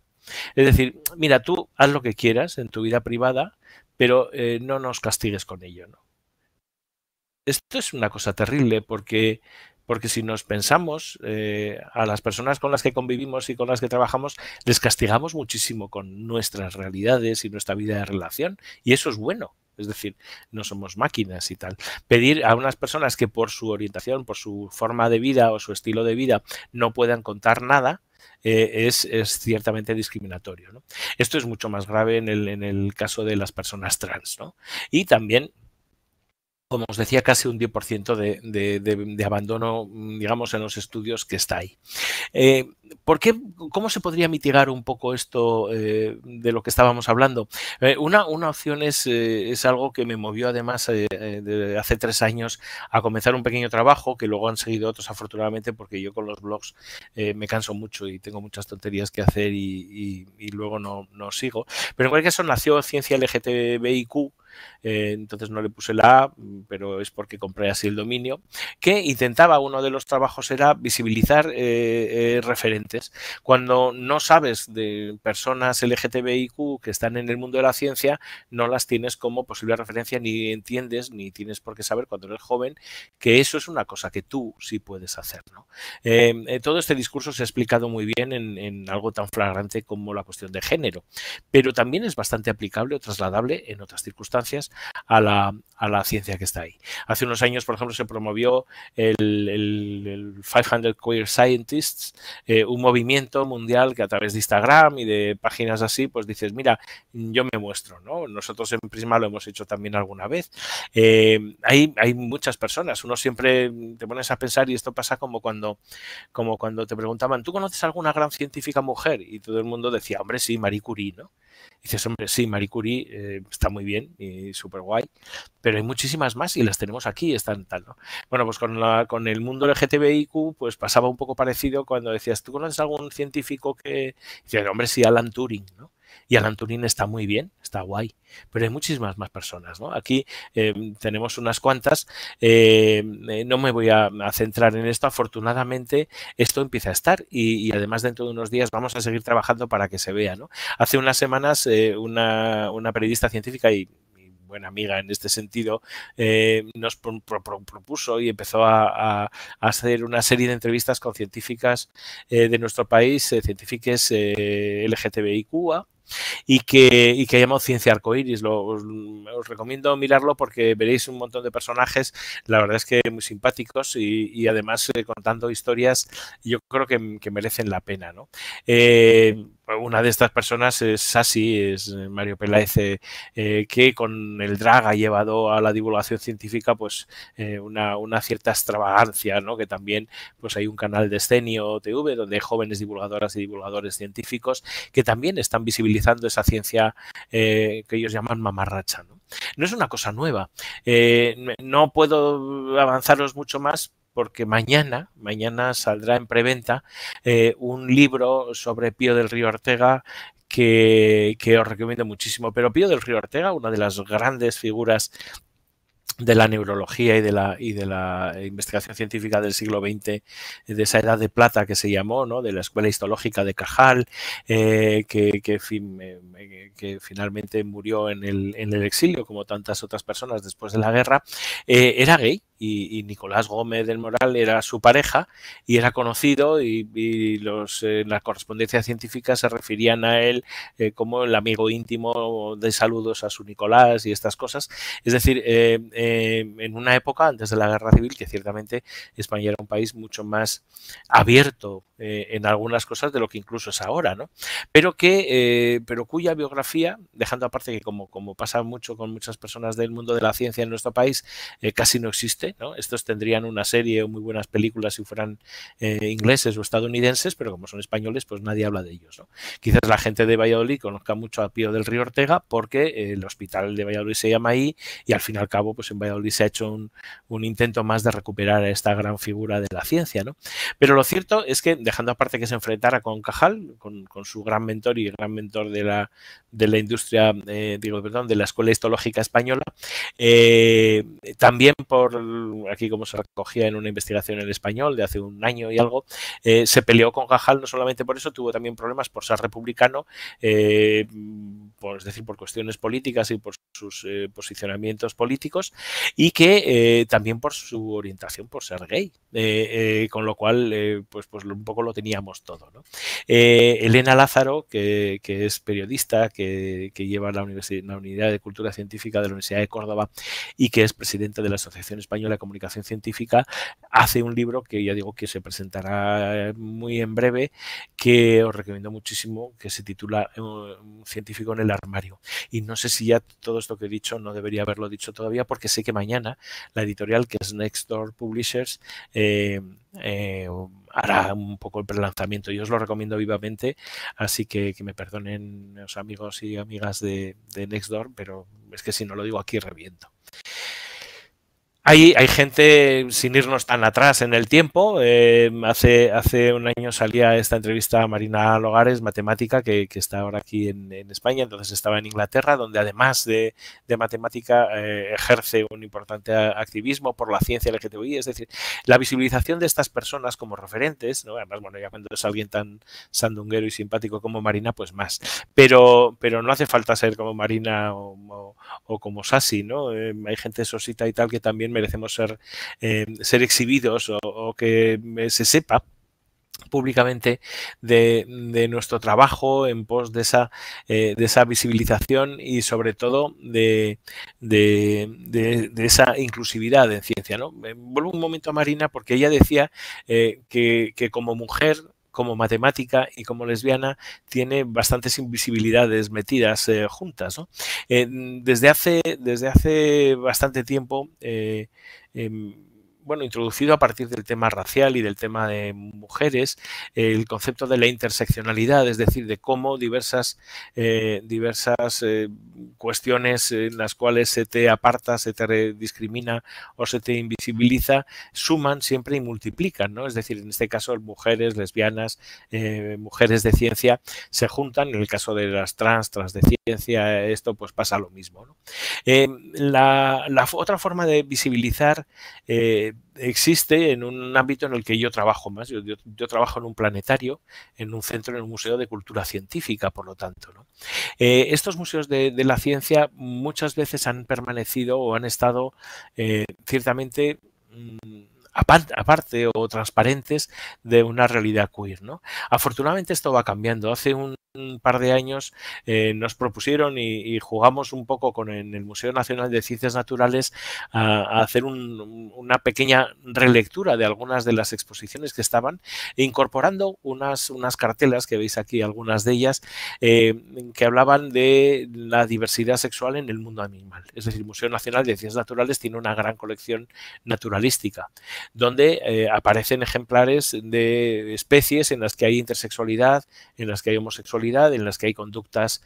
Es decir, mira, tú haz lo que quieras en tu vida privada, pero no nos castigues con ello, ¿no? Esto es una cosa terrible porque si nos pensamos, a las personas con las que convivimos y con las que trabajamos, les castigamos muchísimo con nuestras realidades y nuestra vida de relación, y eso es bueno. Es decir, no somos máquinas y tal. Pedir a unas personas que por su orientación, por su forma de vida o su estilo de vida no puedan contar nada, es ciertamente discriminatorio, ¿no? Esto es mucho más grave en el caso de las personas trans, ¿no? Y también, como os decía, casi un 10% de abandono, digamos, en los estudios que está ahí. ¿Cómo se podría mitigar un poco esto de lo que estábamos hablando? Una opción es algo que me movió además de hace 3 años a comenzar un pequeño trabajo, que luego han seguido otros afortunadamente, porque yo con los blogs me canso mucho y tengo muchas tonterías que hacer y luego no sigo. Pero en cualquier caso nació Ciencia LGTBIQ, entonces no le puse la A, pero es porque compré así el dominio, que intentaba, uno de los trabajos era visibilizar referentes. Cuando no sabes de personas LGTBIQ que están en el mundo de la ciencia, no las tienes como posible referencia, ni entiendes, ni tienes por qué saber cuando eres joven que eso es una cosa que tú sí puedes hacer, ¿no? Todo este discurso se ha explicado muy bien en algo tan flagrante como la cuestión de género, pero también es bastante aplicable o trasladable en otras circunstancias a la ciencia que está ahí. Hace unos años, por ejemplo, se promovió el 500 Queer Scientists, un movimiento mundial que a través de Instagram y de páginas así, pues dices, mira, yo me muestro, ¿no? Nosotros en Prisma lo hemos hecho también alguna vez. Hay muchas personas, uno siempre te pones a pensar, y esto pasa como cuando te preguntaban, ¿tú conoces alguna gran científica mujer? Y todo el mundo decía, hombre, sí, Marie Curie, ¿no? Y dices, hombre, sí, Marie Curie está muy bien y súper guay, pero hay muchísimas más y las tenemos aquí, están tal, ¿no? Bueno, pues con el mundo LGTBIQ pues pasaba un poco parecido cuando decías, ¿tú conoces algún científico que...? Dices, hombre, sí, Alan Turing, ¿no? y Alan Turing está muy bien, está guay, pero hay muchísimas más personas, ¿no? Aquí tenemos unas cuantas, no me voy a centrar en esto, afortunadamente esto empieza a estar y además dentro de unos días vamos a seguir trabajando para que se vea, ¿no? Hace unas semanas una periodista científica y buena amiga en este sentido, nos propuso y empezó a hacer una serie de entrevistas con científicas de nuestro país, científicas LGTBIQA, y que ha llamado Ciencia Arcoiris. Os recomiendo mirarlo porque veréis un montón de personajes, la verdad es que muy simpáticos y además contando historias, yo creo que merecen la pena, ¿no? Una de estas personas es Sasi, es Mario Peláez, que con el drag ha llevado a la divulgación científica pues una cierta extravagancia, ¿no? Que también pues hay un canal de Scenio TV donde hay jóvenes divulgadoras y divulgadores científicos que también están visibilizando esa ciencia que ellos llaman mamarracha, ¿no? No es una cosa nueva. No puedo avanzaros mucho más porque mañana saldrá en preventa un libro sobre Pío del Río Ortega que os recomiendo muchísimo. Pero Pío del Río Ortega, una de las grandes figuras de la neurología y de la investigación científica del siglo XX, de esa edad de plata que se llamó, ¿no? De la Escuela Histológica de Cajal, que finalmente murió en el exilio, como tantas otras personas después de la guerra, era gay. Y Nicolás Gómez del Moral era su pareja y era conocido y la correspondencia científica se referían a él como el amigo íntimo de saludos a su Nicolás y estas cosas. Es decir, en una época antes de la Guerra Civil que ciertamente España era un país mucho más abierto en algunas cosas de lo que incluso es ahora, ¿no? Pero cuya biografía, dejando aparte que como pasa mucho con muchas personas del mundo de la ciencia en nuestro país, casi no existe, ¿no? Estos tendrían una serie o muy buenas películas si fueran ingleses o estadounidenses, pero como son españoles, pues nadie habla de ellos, ¿no? Quizás la gente de Valladolid conozca mucho a Pío del Río Ortega porque el hospital de Valladolid se llama ahí y al fin y al cabo, pues en Valladolid se ha hecho un intento más de recuperar a esta gran figura de la ciencia, ¿no? Pero lo cierto es que, dejando aparte que se enfrentara con Cajal, con su gran mentor y gran mentor de la industria, de la Escuela Histológica Española, también aquí como se recogía en una investigación en español de hace un año y algo, se peleó con Cajal no solamente por eso, tuvo también problemas por ser republicano, es decir, por cuestiones políticas y por sus posicionamientos políticos y que también por su orientación por ser gay, con lo cual pues un poco lo teníamos todo, ¿no? Elena Lázaro, que es periodista, que lleva la Unidad de Cultura Científica de la Universidad de Córdoba y que es presidente de la Asociación Española de Comunicación Científica, hace un libro que ya digo que se presentará muy en breve, que os recomiendo muchísimo, que se titula Un científico en el armario. Y no sé si ya todo esto que he dicho no debería haberlo dicho todavía, porque sé que mañana la editorial, que es Next Door Publishers, hará un poco el prelanzamiento. Yo os lo recomiendo vivamente, así que me perdonen los amigos y amigas de Next Door, pero es que si no lo digo aquí reviento. Hay gente, sin irnos tan atrás en el tiempo, hace un año salía esta entrevista a Marina Logares, matemática, que está ahora aquí en España, entonces estaba en Inglaterra, donde además de matemática ejerce un importante activismo por la ciencia LGTBI, es decir, la visibilización de estas personas como referentes, ¿no? Además, bueno, ya cuando es alguien tan sandunguero y simpático como Marina, pues más, pero no hace falta ser como Marina o como Sasi, ¿no? Hay gente sosita y tal que también merecemos ser exhibidos o que se sepa públicamente de nuestro trabajo en pos de esa visibilización y sobre todo de esa inclusividad en ciencia, ¿no? Vuelvo un momento a Marina porque ella decía que como mujer, como matemática y como lesbiana tiene bastantes invisibilidades metidas juntas, ¿no? Desde hace bastante tiempo bueno, introducido a partir del tema racial y del tema de mujeres, el concepto de la interseccionalidad, es decir, de cómo diversas cuestiones en las cuales se te aparta, se te discrimina o se te invisibiliza, suman siempre y multiplican, ¿no? Es decir, en este caso, mujeres, lesbianas, mujeres de ciencia se juntan. En el caso de las trans de ciencia, esto pues pasa lo mismo, ¿no? La otra forma de visibilizar existe en un ámbito en el que yo trabajo más. Yo trabajo en un planetario, en un centro, en un museo de cultura científica, por lo tanto, ¿no? Estos museos de la ciencia muchas veces han permanecido o han estado ciertamente aparte o transparentes de una realidad queer, ¿no? Afortunadamente esto va cambiando. Hace un par de años nos propusieron y jugamos un poco con en el Museo Nacional de Ciencias Naturales a hacer una pequeña relectura de algunas de las exposiciones que estaban, incorporando unas cartelas, que veis aquí algunas de ellas, que hablaban de la diversidad sexual en el mundo animal. Es decir, el Museo Nacional de Ciencias Naturales tiene una gran colección naturalística, donde aparecen ejemplares de especies en las que hay intersexualidad, en las que hay homosexualidad, en las que hay conductas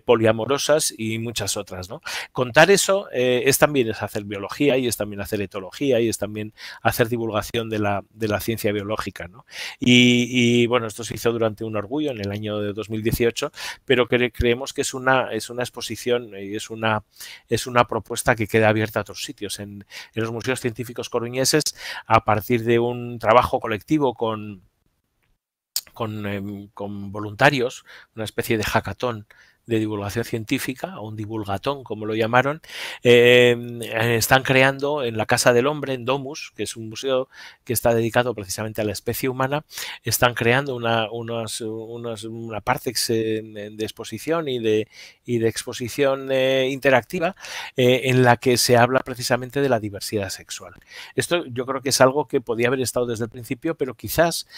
poliamorosas y muchas otras, ¿no? Contar eso es también hacer biología, y es también hacer etología, y es también hacer divulgación de la ciencia biológica, ¿no? Y bueno, esto se hizo durante un orgullo en el año de 2018, pero creemos que es una exposición y es una propuesta que queda abierta a otros sitios. En los museos científicos coruñeses, a partir de un trabajo colectivo con voluntarios, una especie de hackathon de divulgación científica, o un divulgatón, como lo llamaron, están creando en la Casa del Hombre, en Domus, que es un museo que está dedicado precisamente a la especie humana, están creando una parte de exposición y de exposición interactiva en la que se habla precisamente de la diversidad sexual. Esto yo creo que es algo que podía haber estado desde el principio, pero quizás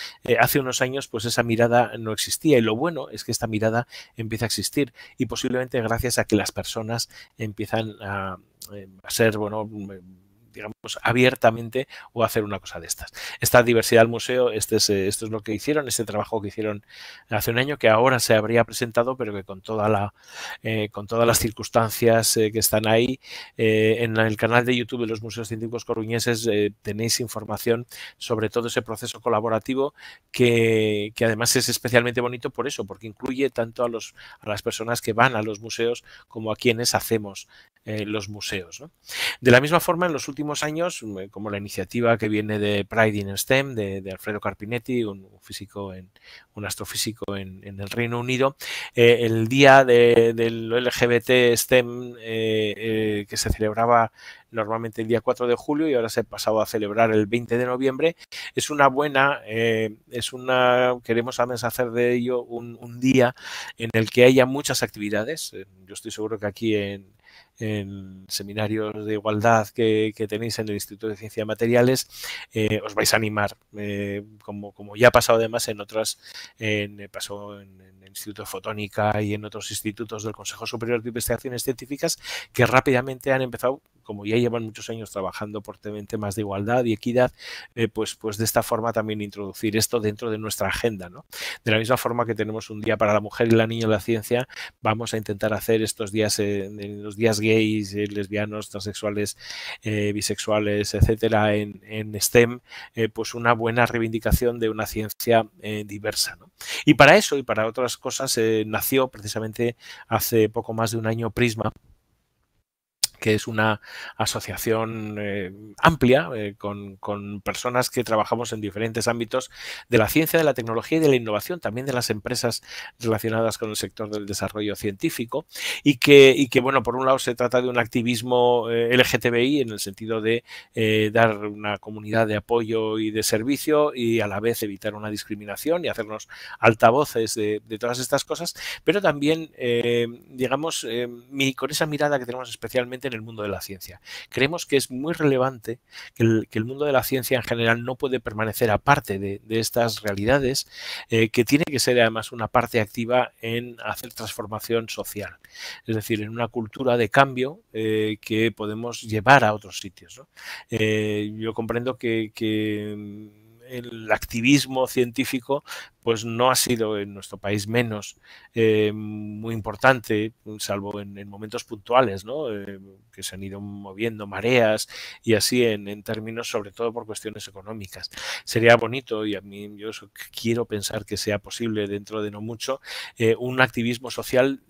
hace unos años pues esa mirada no existía, y lo bueno es que esta mirada empieza a existir, y posiblemente gracias a que las personas empiezan a ser, bueno, digamos, abiertamente, o hacer una cosa de estas. Esta diversidad del museo, esto es lo que hicieron, este trabajo que hicieron hace un año, que ahora se habría presentado, pero que con todas las circunstancias que están ahí, en el canal de YouTube de los Museos Científicos Coruñeses tenéis información sobre todo ese proceso colaborativo que además es especialmente bonito por eso, porque incluye tanto a las personas que van a los museos como a quienes hacemos los museos, ¿no? De la misma forma, en los últimos años, como la iniciativa que viene de Pride in STEM, de Alfredo Carpinetti, un astrofísico en el Reino Unido, el día del LGBT STEM que se celebraba normalmente el día 4 de julio y ahora se ha pasado a celebrar el 20 de noviembre, queremos además hacer de ello un día en el que haya muchas actividades. Yo estoy seguro que aquí en seminarios de igualdad que tenéis en el Instituto de Ciencia de Materiales, os vais a animar, como ya ha pasado además pasó en el Instituto de Fotónica y en otros institutos del Consejo Superior de Investigaciones Científicas, que rápidamente han empezado, como ya llevan muchos años trabajando por temas de igualdad y equidad, pues de esta forma también introducir esto dentro de nuestra agenda, ¿no? De la misma forma que tenemos un día para la mujer y la niña en la ciencia, vamos a intentar hacer estos días, los días gays, lesbianos, transexuales, bisexuales, etcétera, en STEM, pues una buena reivindicación de una ciencia diversa, ¿no? Y para eso y para otras cosas nació precisamente hace poco más de un año Prisma, que es una asociación amplia con personas que trabajamos en diferentes ámbitos de la ciencia, de la tecnología y de la innovación, también de las empresas relacionadas con el sector del desarrollo científico, y que bueno, por un lado se trata de un activismo LGTBI en el sentido de dar una comunidad de apoyo y de servicio, y a la vez evitar una discriminación y hacernos altavoces de todas estas cosas, pero también, digamos, con esa mirada que tenemos especialmente en el mundo de la ciencia. Creemos que es muy relevante que el mundo de la ciencia en general no puede permanecer aparte de estas realidades, que tiene que ser además una parte activa en hacer transformación social, es decir, en una cultura de cambio que podemos llevar a otros sitios, ¿no? Yo comprendo que el activismo científico pues no ha sido en nuestro país menos muy importante, salvo en momentos puntuales, ¿no? Que se han ido moviendo mareas y así en términos sobre todo por cuestiones económicas. Sería bonito, y a mí yo quiero pensar que sea posible dentro de no mucho, un activismo social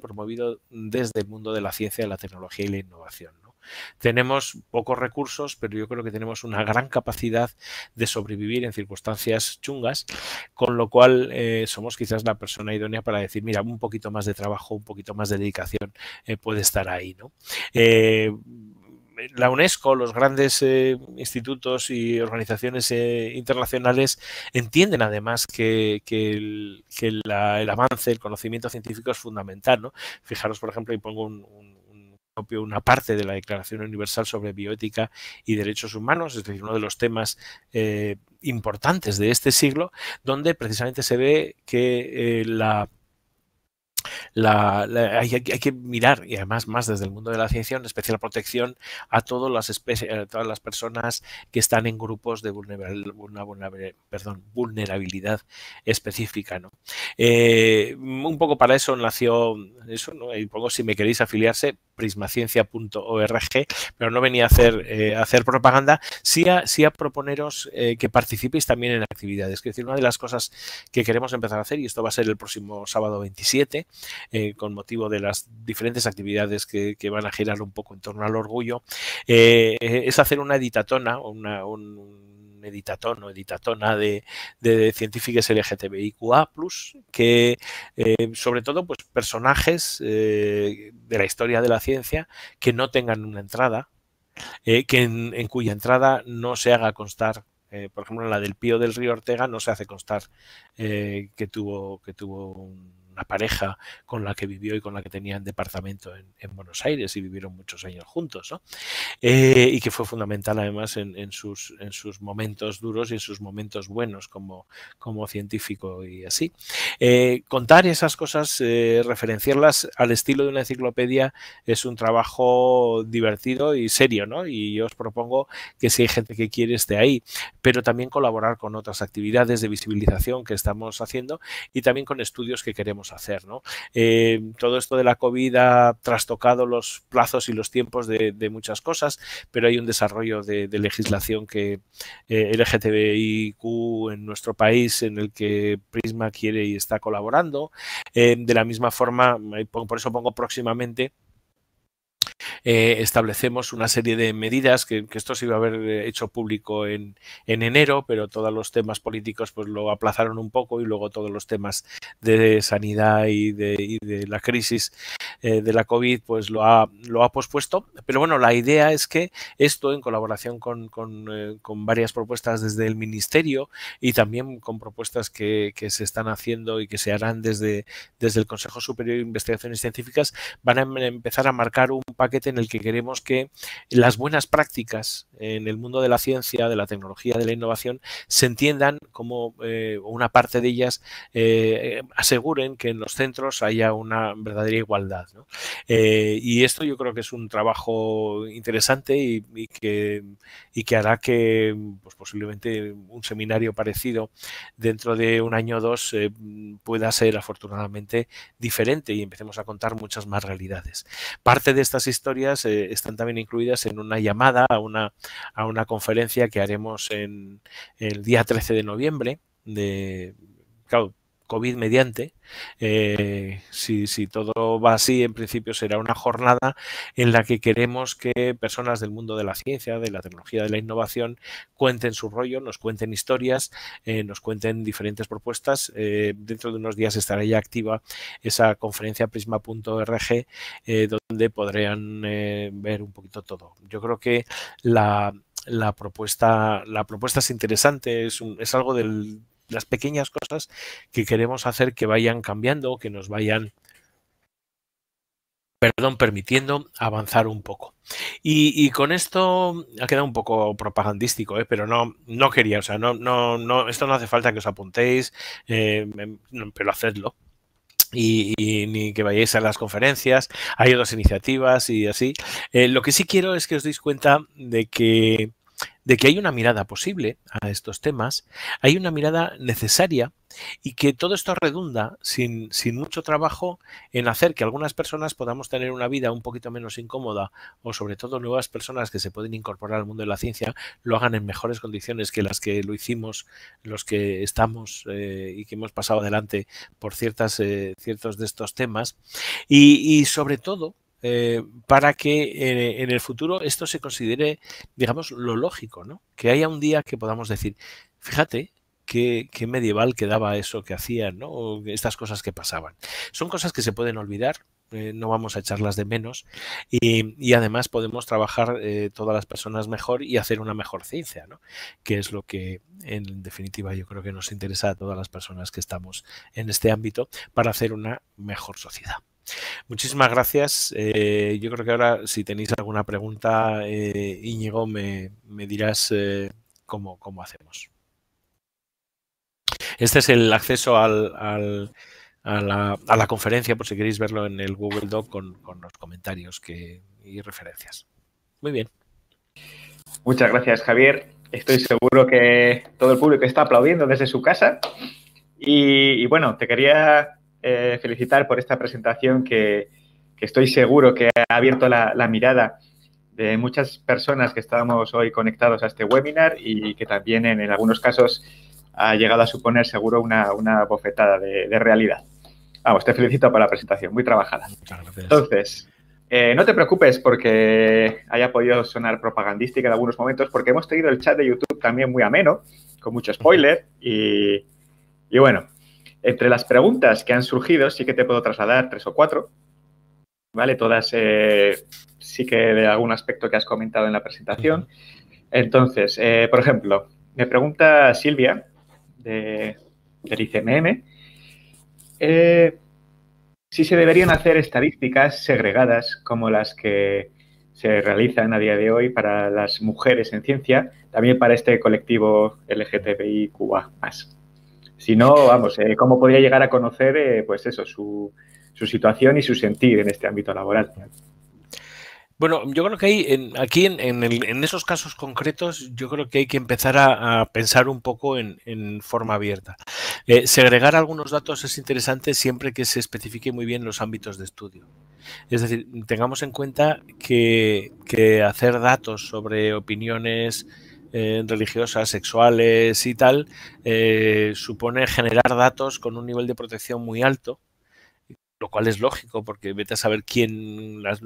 promovido desde el mundo de la ciencia, la tecnología y la innovación, ¿no? Tenemos pocos recursos, pero yo creo que tenemos una gran capacidad de sobrevivir en circunstancias chungas, con lo cual somos quizás la persona idónea para decir, mira, un poquito más de trabajo, un poquito más de dedicación puede estar ahí, ¿no? La UNESCO, los grandes institutos y organizaciones internacionales entienden además que el avance, el conocimiento científico es fundamental, ¿no? Fijaros, por ejemplo, y pongo una parte de la Declaración Universal sobre Bioética y Derechos Humanos, es decir, uno de los temas importantes de este siglo, donde precisamente se ve que hay que mirar, y además más desde el mundo de la ciencia, una especial protección a todas las personas que están en grupos de vulnerabilidad específica, ¿no? Un poco para eso nació eso, ¿no? Y pongo, si me queréis afiliarse, prismaciencia.org, pero no venía a hacer propaganda, sí a proponeros que participéis también en actividades. Es decir, una de las cosas que queremos empezar a hacer, y esto va a ser el próximo sábado 27, con motivo de las diferentes actividades que van a girar un poco en torno al orgullo, es hacer una editatona, un editatón o editatona de científicos LGTBIQA+, que sobre todo pues personajes de la historia de la ciencia que no tengan una entrada, en cuya entrada no se haga constar, por ejemplo, en la del Pío del Río Ortega no se hace constar que tuvo una pareja con la que vivió y con la que tenían departamento en Buenos Aires y vivieron muchos años juntos, ¿no? Y que fue fundamental además en sus momentos duros y en sus momentos buenos como científico y así. Contar esas cosas, referenciarlas al estilo de una enciclopedia es un trabajo divertido y serio, ¿no? Y yo os propongo que si hay gente que quiere esté ahí, pero también colaborar con otras actividades de visibilización que estamos haciendo y también con estudios que queremos hacer, ¿no? Todo esto de la COVID ha trastocado los plazos y los tiempos de muchas cosas, pero hay un desarrollo de legislación que LGTBIQ en nuestro país en el que Prisma quiere y está colaborando. De la misma forma, por eso pongo próximamente, establecemos una serie de medidas que esto se iba a haber hecho público en enero, pero todos los temas políticos pues lo aplazaron un poco y luego todos los temas de sanidad y de la crisis de la COVID pues lo ha pospuesto. Pero bueno, la idea es que esto, en colaboración con varias propuestas desde el Ministerio y también con propuestas que se están haciendo y que se harán desde el Consejo Superior de Investigaciones Científicas, van a empezar a marcar un paquete en el que queremos que las buenas prácticas en el mundo de la ciencia, de la tecnología, de la innovación, se entiendan como una parte de ellas aseguren que en los centros haya una verdadera igualdad, ¿no? Y esto yo creo que es un trabajo interesante y que hará que pues posiblemente un seminario parecido dentro de un año o dos pueda ser afortunadamente diferente y empecemos a contar muchas más realidades. Parte de estas historias están también incluidas en una llamada a una conferencia que haremos en el día 13 de noviembre, claro, COVID mediante. Si todo va así, en principio será una jornada en la que queremos que personas del mundo de la ciencia, de la tecnología, de la innovación, cuenten su rollo, nos cuenten historias, nos cuenten diferentes propuestas. Dentro de unos días estará ya activa esa conferencia prisma.org, donde podrán ver un poquito todo. Yo creo que la propuesta es interesante, es algo de las pequeñas cosas que queremos hacer que vayan cambiando, que nos vayan permitiendo avanzar un poco. Y con esto ha quedado un poco propagandístico, pero no quería, o sea, esto no hace falta que os apuntéis, pero hacedlo. Y ni que vayáis a las conferencias, hay otras iniciativas y así. Lo que sí quiero es que os deis cuenta de que hay una mirada posible a estos temas, hay una mirada necesaria y que todo esto redunda sin mucho trabajo en hacer que algunas personas podamos tener una vida un poquito menos incómoda o sobre todo nuevas personas que se pueden incorporar al mundo de la ciencia lo hagan en mejores condiciones que las que lo hicimos los que estamos y que hemos pasado adelante por ciertos de estos temas y sobre todo para que en el futuro esto se considere, digamos, lo lógico, ¿no? Que haya un día que podamos decir, fíjate qué medieval quedaba eso que hacían, ¿no? O estas cosas que pasaban. Son cosas que se pueden olvidar, no vamos a echarlas de menos y además podemos trabajar todas las personas mejor y hacer una mejor ciencia, ¿no? Que es lo que en definitiva yo creo que nos interesa a todas las personas que estamos en este ámbito para hacer una mejor sociedad. Muchísimas gracias. Yo creo que ahora, si tenéis alguna pregunta, Íñigo, me dirás cómo hacemos. Este es el acceso a la conferencia, por si queréis verlo en el Google Doc con los comentarios y referencias. Muy bien. Muchas gracias, Javier. Estoy seguro que todo el público está aplaudiendo desde su casa. Y bueno, te quería felicitar por esta presentación que estoy seguro que ha abierto la mirada de muchas personas que estábamos hoy conectados a este webinar y que también en algunos casos ha llegado a suponer seguro una bofetada de realidad. Vamos, te felicito por la presentación, muy trabajada. Muchas gracias. Entonces, no te preocupes porque haya podido sonar propagandística en algunos momentos, porque hemos tenido el chat de YouTube también muy ameno, con mucho spoiler y bueno, entre las preguntas que han surgido sí que te puedo trasladar 3 o 4, ¿vale? Todas sí que de algún aspecto que has comentado en la presentación. Entonces, por ejemplo, me pregunta Silvia del ICMM si se deberían hacer estadísticas segregadas como las que se realizan a día de hoy para las mujeres en ciencia, también para este colectivo LGTBIQA+. Si no, vamos, ¿cómo podría llegar a conocer, pues eso, su situación y su sentir en este ámbito laboral? Bueno, yo creo que aquí en esos casos concretos, yo creo que hay que empezar a pensar un poco en forma abierta. Segregar algunos datos es interesante siempre que se especifique muy bien los ámbitos de estudio. Es decir, tengamos en cuenta que hacer datos sobre opiniones religiosas, sexuales y tal, supone generar datos con un nivel de protección muy alto, lo cual es lógico porque vete a saber quién, las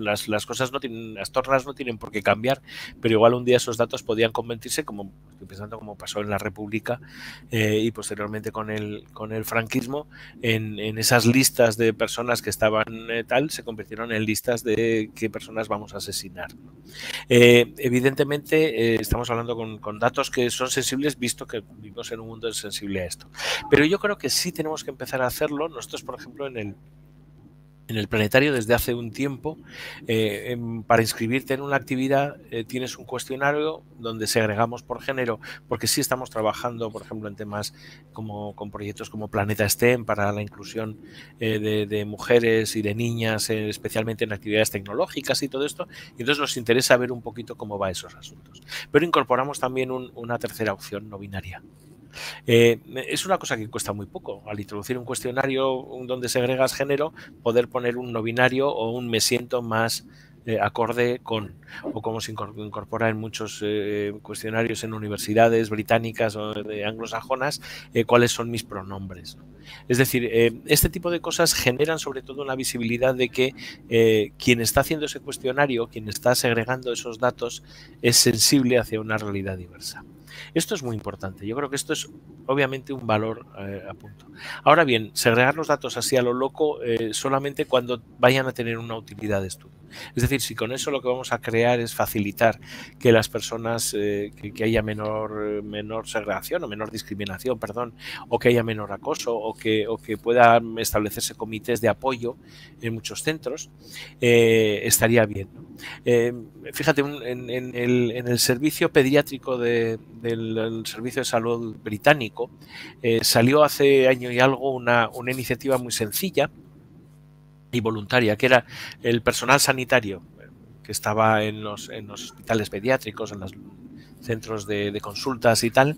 cosas no tienen, las tornas no tienen por qué cambiar, pero igual un día esos datos podían convertirse, como estoy pensando como pasó en la República y posteriormente con el franquismo, en esas listas de personas que estaban tal, se convirtieron en listas de qué personas vamos a asesinar. Evidentemente estamos hablando con datos que son sensibles, visto que vivimos en un mundo sensible a esto, pero yo creo que sí tenemos que empezar a hacerlo. Nosotros, por ejemplo, en el planetario desde hace un tiempo, para inscribirte en una actividad tienes un cuestionario donde segregamos por género, porque sí estamos trabajando, por ejemplo, en temas con proyectos como Planeta STEM para la inclusión de mujeres y de niñas, especialmente en actividades tecnológicas y todo esto, y entonces nos interesa ver un poquito cómo va esos asuntos. Pero incorporamos también una tercera opción no binaria. Es una cosa que cuesta muy poco. Al introducir un cuestionario donde segregas género, poder poner un no binario o un me siento más acorde con, o como se incorpora en muchos cuestionarios en universidades británicas o anglosajonas, cuáles son mis pronombres. Es decir, este tipo de cosas generan sobre todo una visibilidad de que quien está haciendo ese cuestionario, quien está segregando esos datos, es sensible hacia una realidad diversa. Esto es muy importante. Yo creo que esto es obviamente un valor a punto. Ahora bien, segregar los datos así a lo loco solamente cuando vayan a tener una utilidad de estudio. Es decir, si con eso lo que vamos a crear es facilitar que las personas, que haya menor segregación o menor discriminación, perdón, o que haya menor acoso, o que puedan establecerse comités de apoyo en muchos centros, estaría bien, ¿no? Fíjate, en el servicio pediátrico del Servicio de Salud británico salió hace año y algo una iniciativa muy sencilla y voluntaria, que era el personal sanitario que estaba en los hospitales pediátricos, en los centros de consultas y tal,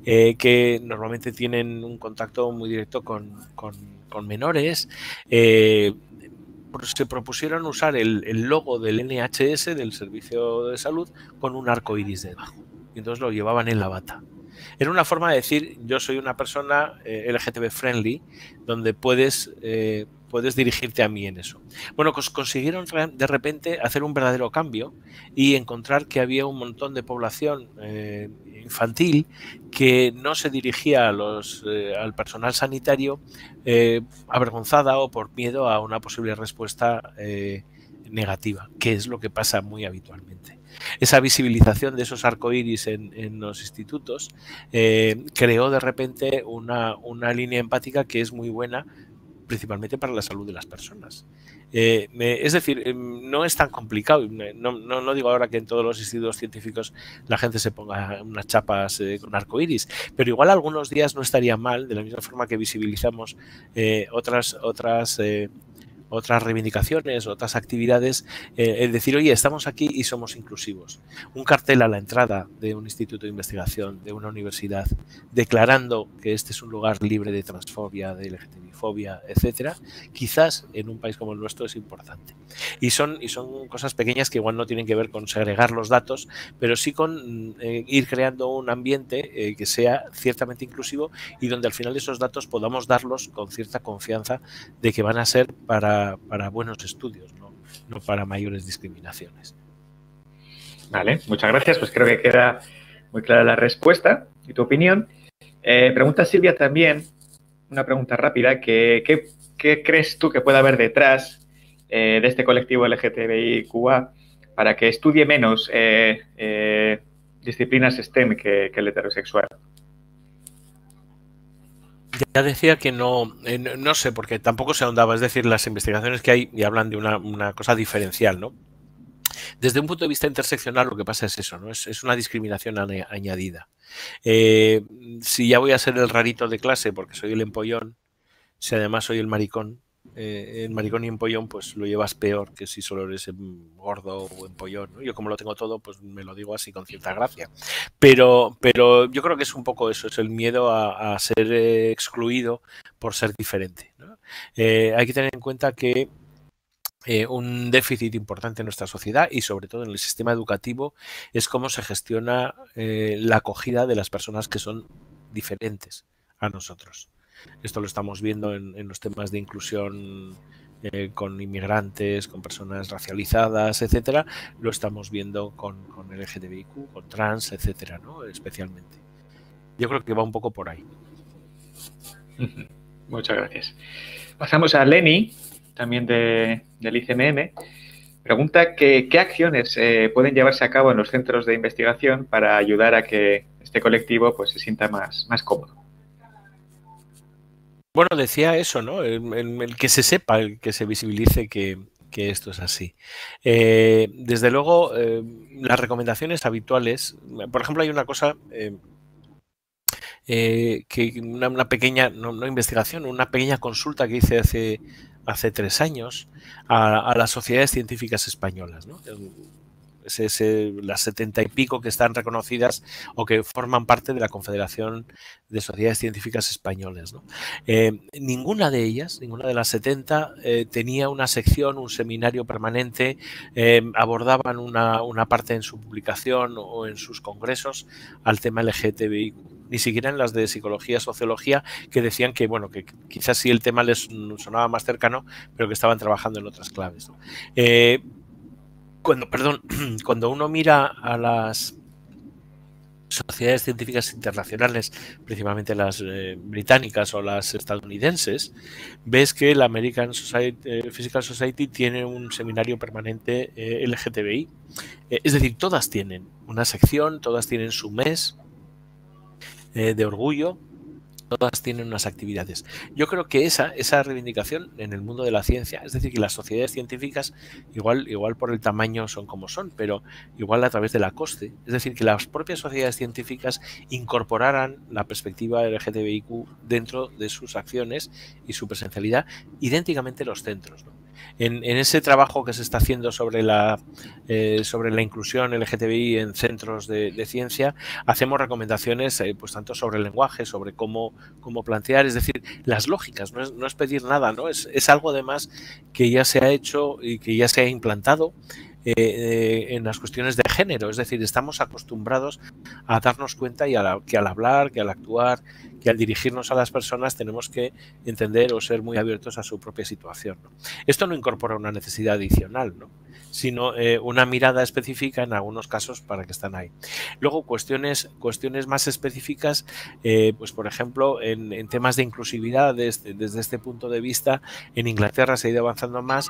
que normalmente tienen un contacto muy directo con menores. Se propusieron usar el logo del NHS, del Servicio de Salud, con un arco iris debajo. Y entonces lo llevaban en la bata. Era una forma de decir, yo soy una persona LGTB friendly, donde puedes dirigirte a mí en eso. Bueno, pues consiguieron de repente hacer un verdadero cambio y encontrar que había un montón de población infantil que no se dirigía al personal sanitario avergonzada o por miedo a una posible respuesta negativa, que es lo que pasa muy habitualmente. Esa visibilización de esos arcoíris en los institutos creó de repente una línea empática que es muy buena, principalmente para la salud de las personas. Es decir, no es tan complicado. No digo ahora que en todos los institutos científicos la gente se ponga unas chapas con arcoíris, pero igual algunos días no estaría mal, de la misma forma que visibilizamos otras reivindicaciones, otras actividades, el decir, oye, estamos aquí y somos inclusivos. Un cartel a la entrada de un instituto de investigación, de una universidad, declarando que este es un lugar libre de transfobia, de LGTBI-fobia, etcétera, quizás en un país como el nuestro es importante. Y son cosas pequeñas que igual no tienen que ver con segregar los datos, pero sí con ir creando un ambiente que sea ciertamente inclusivo y donde al final esos datos podamos darlos con cierta confianza de que van a ser para buenos estudios, no para mayores discriminaciones. Vale, muchas gracias. Pues creo que queda muy clara la respuesta y tu opinión. Pregunta Silvia también, una pregunta rápida, ¿qué crees tú que puede haber detrás de este colectivo LGTBIQA para que estudie menos disciplinas STEM que el heterosexual? Ya decía que no sé, porque tampoco se ahondaba, es decir, las investigaciones que hay y hablan de una cosa diferencial, ¿no? Desde un punto de vista interseccional lo que pasa es eso, ¿no? Es una discriminación añadida. Si ya voy a ser el rarito de clase porque soy el empollón, si además soy el maricón y empollón, pues lo llevas peor que si solo eres gordo o empollón, ¿no? Yo como lo tengo todo, pues me lo digo así con cierta gracia. Pero yo creo que es un poco eso, es el miedo a ser excluido por ser diferente, ¿no? Hay que tener en cuenta que un déficit importante en nuestra sociedad y sobre todo en el sistema educativo es cómo se gestiona la acogida de las personas que son diferentes a nosotros. Esto lo estamos viendo en los temas de inclusión con inmigrantes, con personas racializadas, etcétera. Lo estamos viendo con LGTBIQ, con trans, etcétera, ¿no? Especialmente. Yo creo que va un poco por ahí. Muchas gracias. Pasamos a Lenny, también del ICMM. Pregunta qué acciones pueden llevarse a cabo en los centros de investigación para ayudar a que este colectivo pues, se sienta más cómodo. Bueno, decía eso, ¿no? El que se sepa, el que se visibilice que esto es así. Desde luego, las recomendaciones habituales, por ejemplo, hay una cosa que una pequeña, no investigación, una pequeña consulta que hice hace 3 años a las sociedades científicas españolas, ¿no? Las 70 y pico que están reconocidas o que forman parte de la Confederación de Sociedades Científicas Españolas, ¿no? Ninguna de ellas, ninguna de las 70, tenía una sección, un seminario permanente, abordaban una parte en su publicación o en sus congresos al tema LGTBI, ni siquiera en las de psicología, sociología, que decían que, bueno, que quizás sí el tema les sonaba más cercano, pero que estaban trabajando en otras claves, ¿no? Cuando uno mira a las sociedades científicas internacionales, principalmente las británicas o las estadounidenses, ves que la American Physical Society tiene un seminario permanente LGTBI. Es decir, todas tienen una sección, todas tienen su mes de orgullo, todas tienen unas actividades. Yo creo que esa reivindicación en el mundo de la ciencia, es decir, que las sociedades científicas igual por el tamaño son como son, pero igual a través de la coste, es decir, que las propias sociedades científicas incorporaran la perspectiva LGTBIQ dentro de sus acciones y su presencialidad, idénticamente los centros, ¿no? En ese trabajo que se está haciendo sobre la inclusión LGTBI en centros de ciencia, hacemos recomendaciones pues tanto sobre el lenguaje, sobre cómo plantear, es decir, las lógicas, no es pedir nada, ¿no? Es algo además que ya se ha hecho y que ya se ha implantado en las cuestiones de género, es decir, estamos acostumbrados a darnos cuenta que al hablar, que al actuar, que al dirigirnos a las personas tenemos que entender o ser muy abiertos a su propia situación, ¿no? Esto no incorpora una necesidad adicional, ¿no? Sino una mirada específica en algunos casos para que están ahí. Luego, cuestiones más específicas, pues por ejemplo, en temas de inclusividad, desde este punto de vista, en Inglaterra se ha ido avanzando más,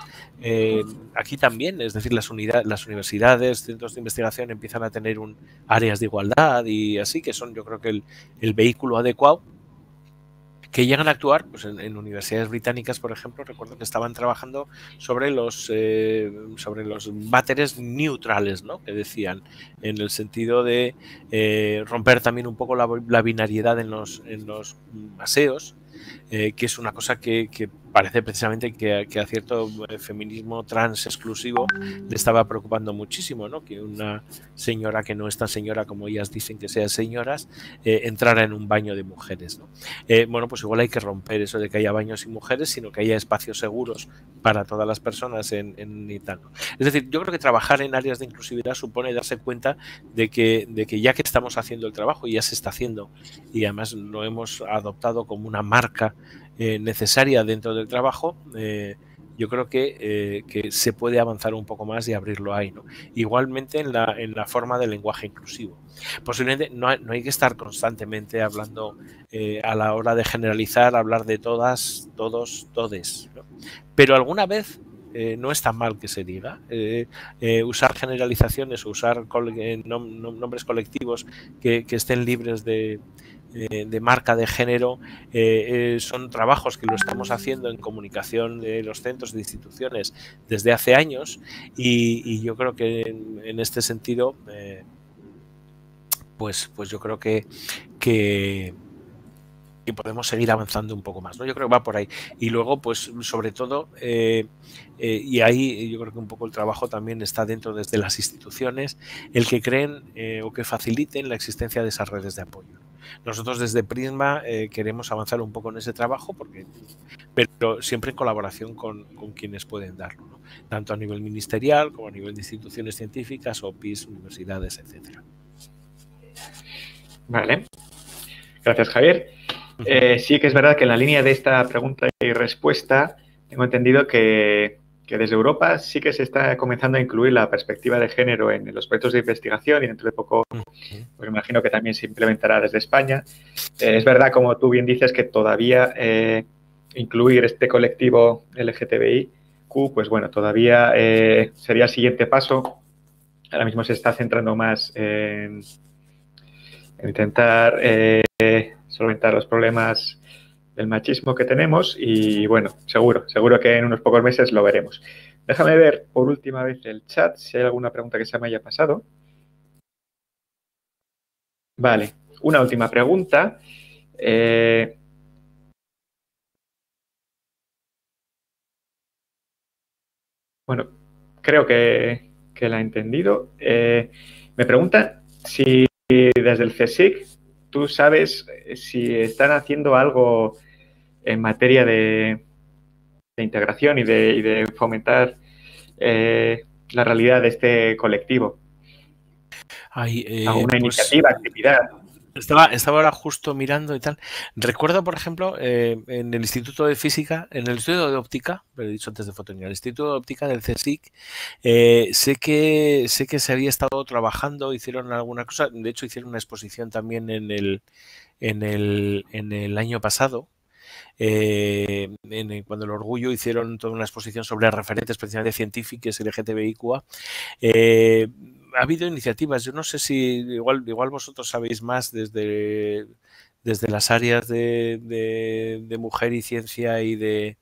aquí también, es decir, las universidades, centros de investigación empiezan a tener áreas de igualdad y así, que son yo creo que el vehículo adecuado, que llegan a actuar pues en universidades británicas, por ejemplo. Recuerdo que estaban trabajando sobre los váteres neutrales, ¿no? Que decían, en el sentido de romper también un poco la binariedad en los aseos, que es una cosa que parece precisamente que a cierto feminismo trans exclusivo le estaba preocupando muchísimo, ¿no? Que una señora que no es tan señora como ellas dicen que sean señoras entrara en un baño de mujeres, ¿no? Bueno, pues igual hay que romper eso de que haya baños y mujeres, sino que haya espacios seguros para todas las personas en y tal, ¿no? Es decir, yo creo que trabajar en áreas de inclusividad supone darse cuenta de que ya que estamos haciendo el trabajo, y ya se está haciendo, y además lo hemos adoptado como una marca necesaria dentro del trabajo, yo creo que se puede avanzar un poco más y abrirlo ahí, ¿no? Igualmente en la forma del lenguaje inclusivo. Posiblemente no hay que estar constantemente hablando a la hora de generalizar, hablar de todas, todos, todes, ¿no? Pero alguna vez no es tan mal que se diga. Usar generalizaciones, usar nombres colectivos que estén libres de marca de género, son trabajos que lo estamos haciendo en comunicación de los centros de instituciones desde hace años, y yo creo que en este sentido pues yo creo que podemos seguir avanzando un poco más, ¿no? Yo creo que va por ahí. Y luego, pues sobre todo, y ahí yo creo que un poco el trabajo también está dentro desde las instituciones, el que creen o que faciliten la existencia de esas redes de apoyo. Nosotros desde Prisma queremos avanzar un poco en ese trabajo, pero siempre en colaboración con quienes pueden darlo, ¿no? Tanto a nivel ministerial como a nivel de instituciones científicas, OPIs, universidades, etcétera. Vale. Gracias, Javier. Sí que es verdad que en la línea de esta pregunta y respuesta tengo entendido que desde Europa sí que se está comenzando a incluir la perspectiva de género en los proyectos de investigación, y dentro de poco pues imagino que también se implementará desde España. Es verdad, como tú bien dices, que todavía incluir este colectivo LGTBIQ, pues bueno, todavía sería el siguiente paso. Ahora mismo se está centrando más en intentar solventar los problemas del machismo que tenemos, y bueno, seguro que en unos pocos meses lo veremos. Déjame ver por última vez el chat, si hay alguna pregunta que se me haya pasado. Vale, una última pregunta. Bueno, creo que la he entendido. Me pregunta si desde el CSIC tú sabes si están haciendo algo en materia de integración y de fomentar la realidad de este colectivo. ¿Alguna iniciativa, actividad? Estaba ahora justo mirando y tal. Recuerdo, por ejemplo, en el Instituto de Física, en el Instituto de Óptica, lo he dicho antes de fotonía, el Instituto de Óptica del CSIC, sé que se había estado trabajando, hicieron alguna cosa, de hecho hicieron una exposición también en el año pasado. Cuando el Orgullo hicieron toda una exposición sobre referentes precisamente científicos LGTBIQA. Ha habido iniciativas, yo no sé si igual vosotros sabéis más desde las áreas de mujer y ciencia y de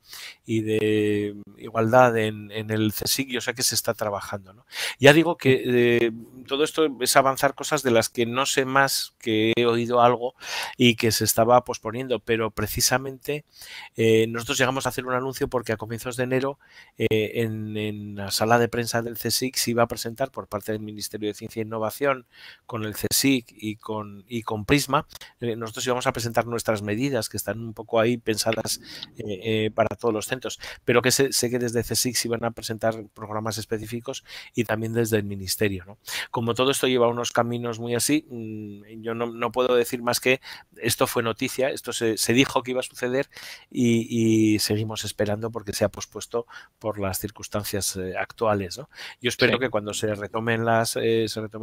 igualdad en el CSIC, yo sé que se está trabajando, ¿no? Ya digo que todo esto es avanzar cosas de las que no sé más, que he oído algo y que se estaba posponiendo, pero precisamente nosotros llegamos a hacer un anuncio porque a comienzos de enero en la sala de prensa del CSIC se iba a presentar por parte del Ministerio de Ciencia e Innovación con el CSIC y con Prisma. Nosotros íbamos a presentar nuestras medidas que están un poco ahí pensadas para todos los centros, pero que sé que desde CSIC se iban a presentar programas específicos y también desde el Ministerio, ¿no? Como todo esto lleva unos caminos muy así, yo no puedo decir más que esto fue noticia, esto se dijo que iba a suceder y seguimos esperando porque se ha pospuesto por las circunstancias actuales, ¿no? Yo espero que cuando se retomen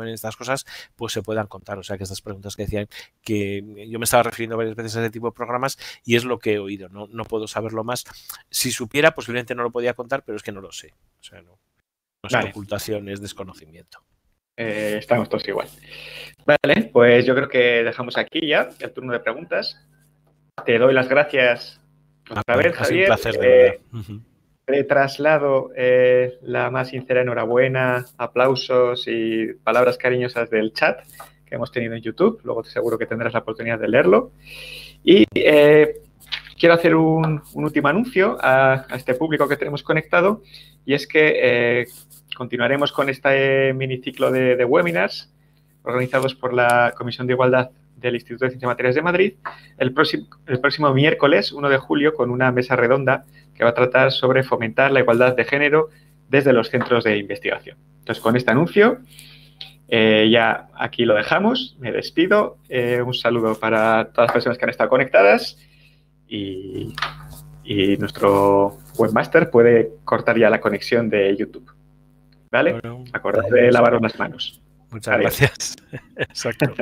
estas cosas, pues se puedan contar. O sea, que estas preguntas que decían, que yo me estaba refiriendo varias veces a ese tipo de programas y es lo que he oído, no puedo saberlo más. Si supiera, posiblemente no lo podía contar, pero es que no lo sé. O sea, no es ocultación, es desconocimiento. Estamos todos igual. Vale, pues yo creo que dejamos aquí ya el turno de preguntas. Te doy las gracias otra vez, Javier. Ha sido un placer, de verdad. Te traslado la más sincera enhorabuena, aplausos y palabras cariñosas del chat que hemos tenido en YouTube. Luego seguro que tendrás la oportunidad de leerlo. Y quiero hacer un último anuncio a este público que tenemos conectado, y es que continuaremos con este miniciclo de webinars organizados por la Comisión de Igualdad del Instituto de Ciencia y Materiales de Madrid el próximo miércoles 1 de julio con una mesa redonda que va a tratar sobre fomentar la igualdad de género desde los centros de investigación. Entonces, con este anuncio ya aquí lo dejamos, me despido, un saludo para todas las personas que han estado conectadas y nuestro webmaster puede cortar ya la conexión de YouTube. ¿Vale? Bueno, acordad de lavaros las manos. Muchas gracias. Exacto.